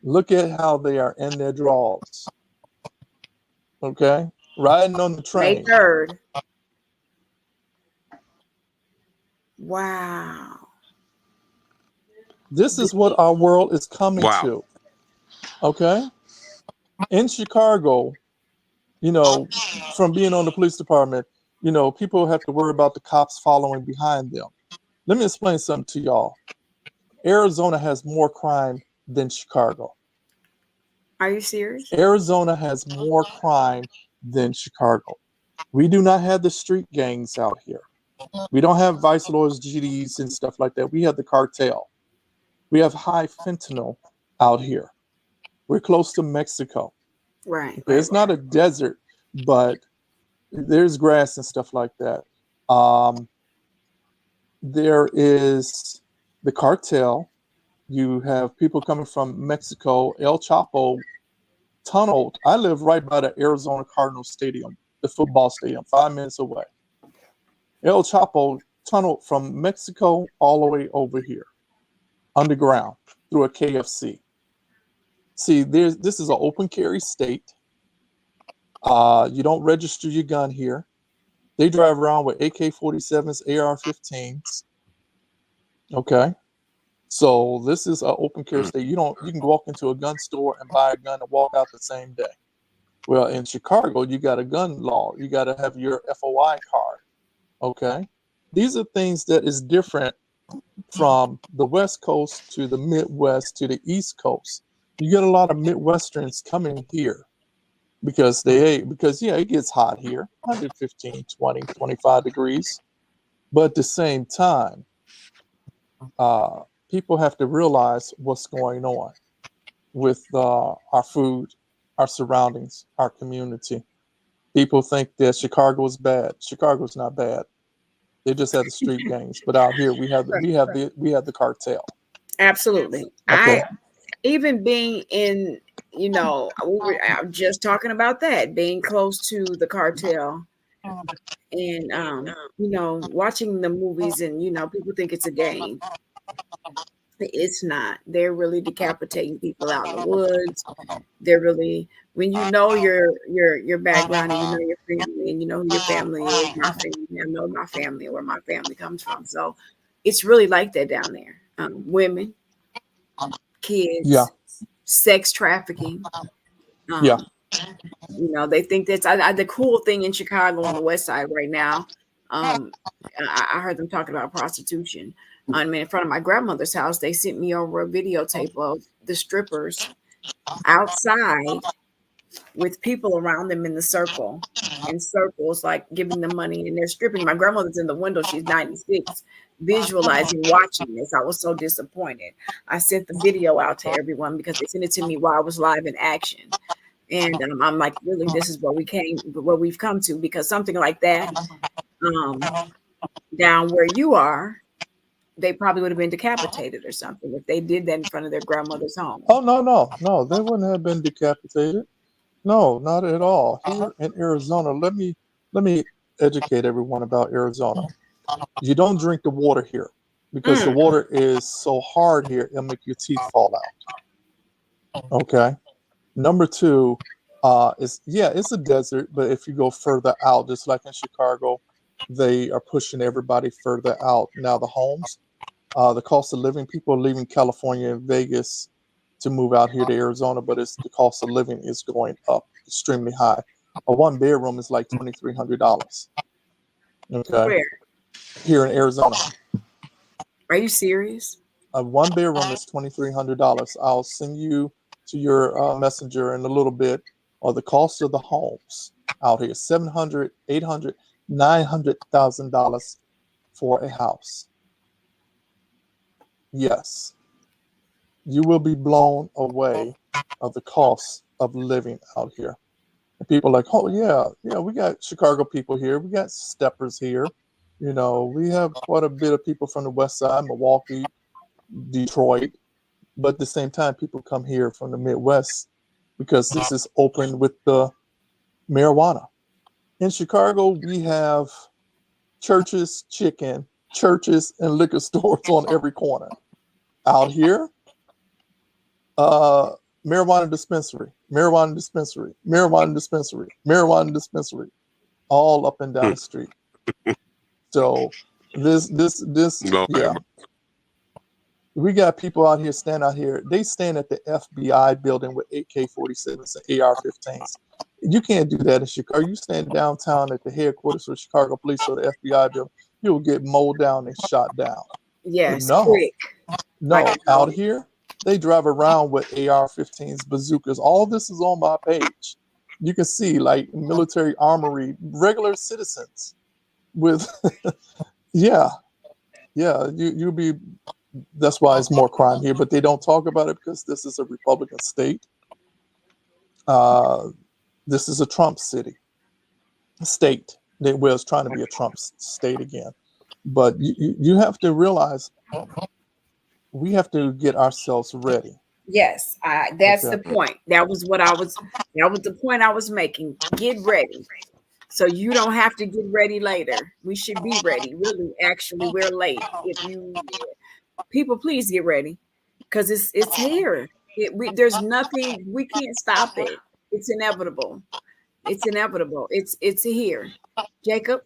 Look at how they are in their drawers. Okay? Riding on the May train. 3rd. Wow. This is what our world is coming Wow. to. Okay? In Chicago, from being on the police department, people have to worry about the cops following behind them. Let me explain something to y'all. Arizona has more crime than Chicago. Are you serious? Arizona has more crime than Chicago. We do not have the street gangs out here. We don't have vice lords, GDs, and stuff like that. We have the cartel. We have high fentanyl out here. We're close to Mexico. Right. It's not a desert, but there's grass and stuff like that. There is the cartel. You have people coming from Mexico. El Chapo tunneled. I live right by the Arizona Cardinals Stadium, the football stadium, 5 minutes away. El Chapo tunneled from Mexico all the way over here, underground, through a KFC. See, this is an open carry state. You don't register your gun here. They drive around with AK-47s, AR-15s. Okay. So this is an open carry state. You can walk into a gun store and buy a gun and walk out the same day. Well, in Chicago, you got a gun law. You got to have your FOI card. Okay. These are things that is different from the West Coast to the Midwest to the East Coast. You get a lot of Midwesterns coming here because it gets hot here, 115, 20, 25 degrees. But at the same time, people have to realize what's going on with our food, our surroundings, our community. People think that Chicago is bad. Chicago's not bad. They just have the street gangs, but out here we have the cartel. Absolutely. Okay. even being in, I was just talking about that, being close to the cartel and, watching the movies and, people think it's a game. It's not. They're really decapitating people out in the woods. They're really, when you know your background and you know your family and you know who your family is, my family, I know my family, where my family comes from. So it's really like that down there. Women, Yeah, kids, sex trafficking. yeah. Um, they think that's the cool thing in Chicago on the west side right now. I heard them talking about prostitution. I mean, in front of my grandmother's house, they sent me over a videotape of the strippers outside with people around them in the circle, in circles, like giving them money, and they're stripping. My grandmother's in the window. She's 96, visualizing, watching this. I was so disappointed. I sent the video out to everyone because they sent it to me while I was live in action. And I'm like, really, this is what we've come to, because something like that, um, down where you are, they probably would have been decapitated or something if they did that in front of their grandmother's home. Oh, no, they wouldn't have been decapitated. No, not at all. Here in Arizona, let me educate everyone about Arizona. You don't drink the water here because the water is so hard here, it'll make your teeth fall out. Okay. Number two, it's a desert, but if you go further out, just like in Chicago, they are pushing everybody further out. Now the homes, the cost of living, people are leaving California and Vegas to move out here to Arizona, but the cost of living is going up extremely high. A one bedroom is like $2,300. Okay. Where? Here in Arizona. Are you serious? A one bedroom is $2,300. I'll send you to your messenger in a little bit, or the cost of the homes out here: $700,000, $800,000, $900,000 for a house. Yes, you will be blown away of the cost of living out here. And people are like, oh yeah, we got Chicago people here, we got steppers here. We have quite a bit of people from the West Side, Milwaukee, Detroit. But at the same time, people come here from the Midwest because this is open with the marijuana. In Chicago, we have churches, churches, and liquor stores on every corner. Out here, marijuana dispensary, marijuana dispensary, marijuana dispensary, marijuana dispensary, all up and down the street. So this, yeah. We got people out here, they stand at the FBI building with AK-47s and AR-15s. You can't do that in Chicago. You stand downtown at the headquarters of Chicago Police or the FBI building, you'll get mowed down and shot down. Yes, no, quick. Out here, they drive around with AR-15s, bazookas. All this is on my page. You can see, like, military armory, regular citizens with, yeah, you'll be. That's why it's more crime here, but they don't talk about it because this is a Republican state. This is a Trump state. Well, it's trying to be a Trump state again. But you have to realize we have to get ourselves ready. Yes, that's the point. That was the point I was making. Get ready. So you don't have to get ready later. We should be ready. Really, actually, we're late. People, please get ready, because it's here. There's nothing, we can't stop it. It's inevitable. It's inevitable. It's here. Jacob.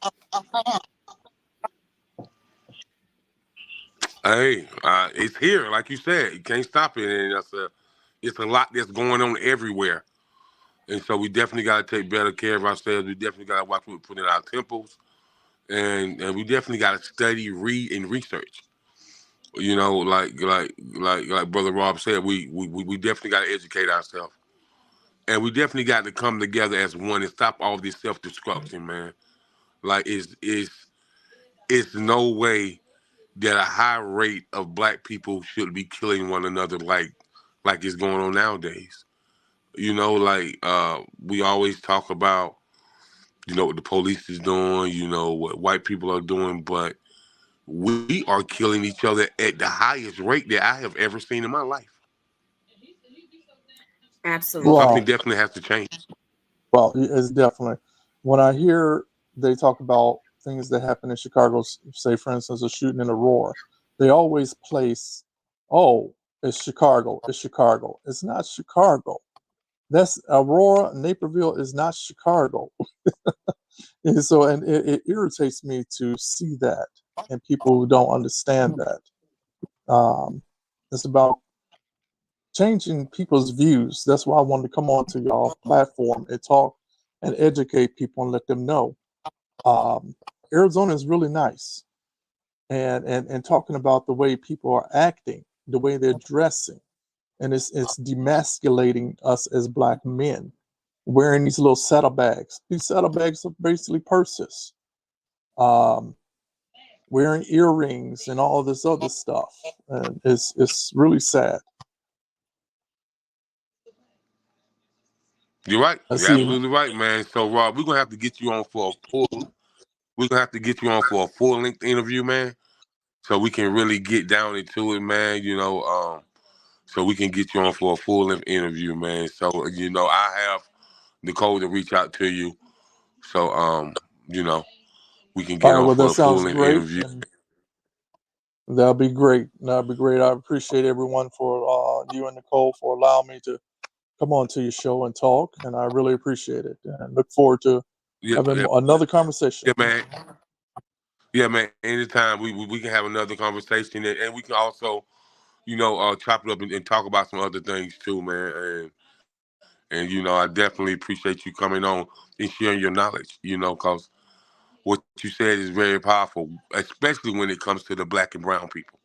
Hey, it's here, like you said. You can't stop it, and it's a lot that's going on everywhere. And so we definitely got to take better care of ourselves. We definitely got to watch what we put in our temples, and we definitely got to study, read, and research. Like Brother Rob said, we definitely got to educate ourselves, and we definitely got to come together as one and stop all this self destruction, man. Like it's no way that a high rate of black people should be killing one another like it's going on nowadays. We always talk about, what the police is doing, what white people are doing, but we are killing each other at the highest rate that I have ever seen in my life. Absolutely. Well, Something definitely has to change. well, it's definitely when I hear they talk about things that happen in Chicago, say for instance a shooting in Aurora, they always place, oh, it's Chicago, it's Chicago. It's not Chicago. That's Aurora, Naperville is not Chicago. And so, and it irritates me to see that, and people who don't understand that. It's about changing people's views. That's why I wanted to come on to y'all platform and talk and educate people and let them know. Um, Arizona is really nice, and talking about the way people are acting, the way they're dressing, and it's demasculating us as black men, wearing these little saddlebags. These saddlebags are basically purses. Um, Wearing earrings and all this other stuff, and it's really sad. You're right. I You're see. absolutely right, man. So, Rob, we're gonna have to get you on for a full. We're gonna have to get you on for a full length interview, man, so we can really get down into it, man. So we can get you on for a full length interview, man. So I have Nicole to reach out to you, so you know, we can All get right, on well, that for a full sounds length great, interview. and that'll be great. That'll be great. I appreciate everyone for you and Nicole for allowing me to come on to your show and talk, and I really appreciate it. And look forward to Yeah, having yeah, another conversation. yeah, man. Yeah, man. Anytime we can have another conversation, and we can also chop it up and talk about some other things too, man. And I definitely appreciate you coming on and sharing your knowledge. Because what you said is very powerful, especially when it comes to the black and brown people,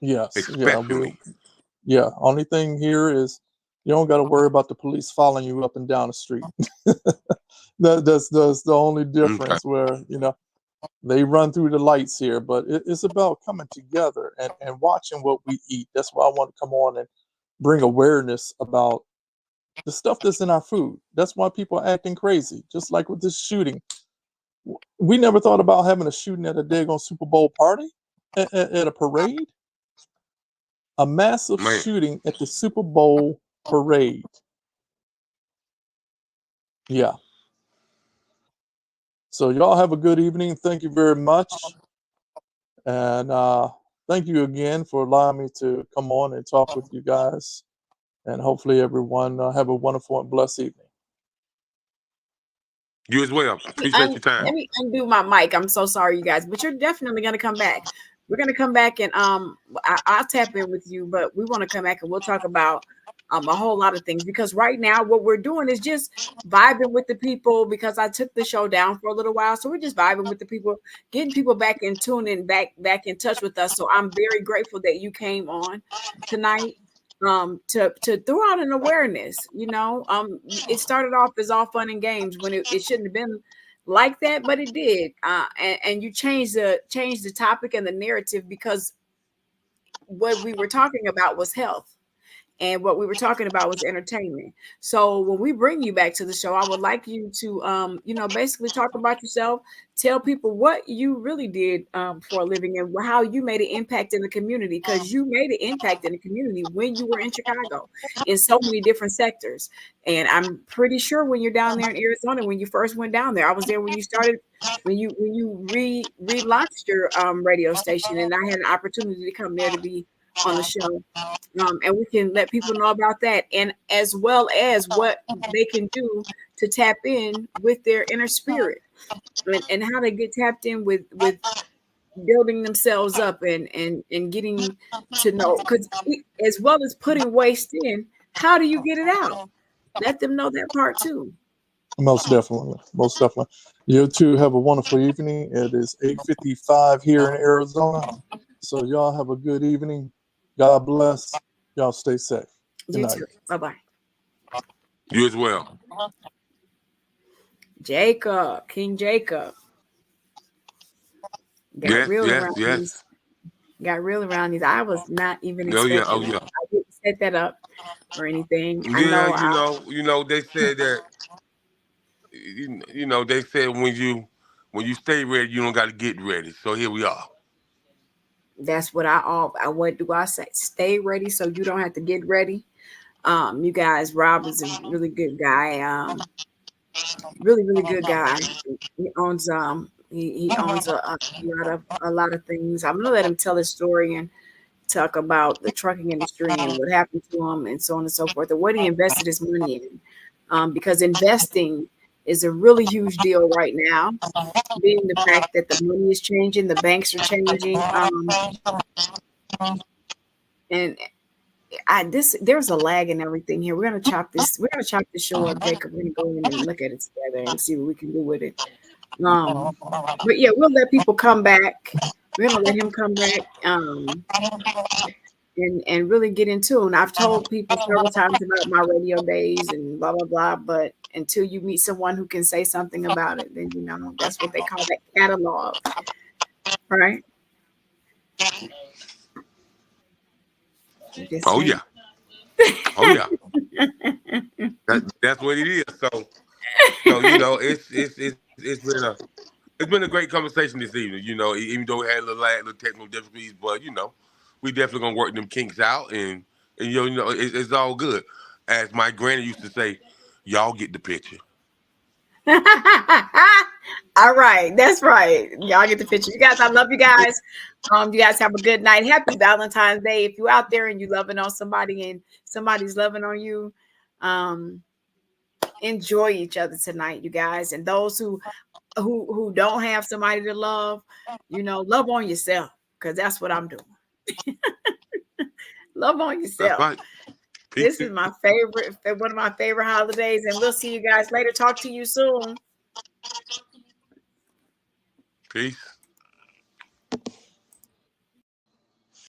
Yes, yeah, especially. yeah. Only thing here is you don't got to worry about the police following you up and down the street. That's the only Okay. difference. Where they run through the lights here, but it's about coming together and watching what we eat. That's why I want to come on and bring awareness about the stuff that's in our food. That's why people are acting crazy, just like with this shooting. We never thought about having a shooting at a daggone Super Bowl party, at a parade, a massive Man, shooting at the Super Bowl parade. Yeah. So y'all have a good evening. Thank you very much. And thank you again for allowing me to come on and talk with you guys. And hopefully everyone have a wonderful and blessed evening. you as well. Appreciate your time. Let me undo my mic. I'm so sorry, you guys, but you're definitely gonna come back. We're gonna come back and I'll tap in with you, but we want to come back and we'll talk about a whole lot of things because right now what we're doing is just vibing with the people because I took the show down for a little while, so we're just vibing with the people, getting people back in tune and back in touch with us. So I'm very grateful that you came on tonight to throw out an awareness. It started off as all fun and games when it shouldn't have been like that, but it did. And you changed the topic and the narrative because what we were talking about was health. And what we were talking about was entertainment. So when we bring you back to the show, I would like you to, basically talk about yourself, tell people what you really did for a living and how you made an impact in the community, because you made an impact in the community when you were in Chicago in so many different sectors. And I'm pretty sure when you're down there in Arizona, when you first went down there, I was there when you started, when you relaunched your radio station, and I had an opportunity to come there to be on the show. And we can let people know about that, and as well as what they can do to tap in with their inner spirit, and how they get tapped in with building themselves up and getting to know, because as well as putting waste in, how do you get it out? Let them know that part too. Most definitely. Most definitely. You too have a wonderful evening. It is 8:55 here in Arizona. So y'all have a good evening. God bless. Y'all stay safe. Good You night. too. Bye-bye. You as well. King Jacob got Yes, real yes, around these. yes. Got real around these. I was not even Oh yeah, expecting oh it. yeah. I didn't set that up or anything. I Yeah, know they said that. They said when you stay ready, you don't got to get ready. So here we are. that's what what do I say? Stay ready so you don't have to get ready. You guys, Rob is a really good guy. Really good guy. He owns he owns a lot of things. I'm gonna let him tell his story and talk about the trucking industry and what happened to him and so on and so forth, and what he invested his money in. Because investing is a really huge deal right now, being the fact that the money is changing, the banks are changing, and there's a lag in everything here. We're gonna chop this. We're gonna chop this show up, Jacob. We're gonna go in and look at it together and see what we can do with it. But yeah, we'll let people come back. We're gonna let him come back. And really get into it. And I've told people several times about my radio days and blah blah blah. But until you meet someone who can say something about it, then that's what they call that catalog, right? Just Oh saying. yeah. Oh yeah. That's what it is. So it's been a great conversation this evening. Even though we had a little technical difficulties, but we definitely gonna work them kinks out, and it's all good. As my granny used to say, y'all get the picture. All right, that's right. Y'all get the picture. You guys, I love you guys. You guys have a good night. Happy Valentine's Day. If you're out there and you loving on somebody and somebody's loving on you, enjoy each other tonight, you guys. And those who don't have somebody to love, love on yourself, because that's what I'm doing. Love on That's yourself. right. This Peace. is my favorite, one of my favorite holidays, and we'll see you guys later. Talk to you soon. Peace.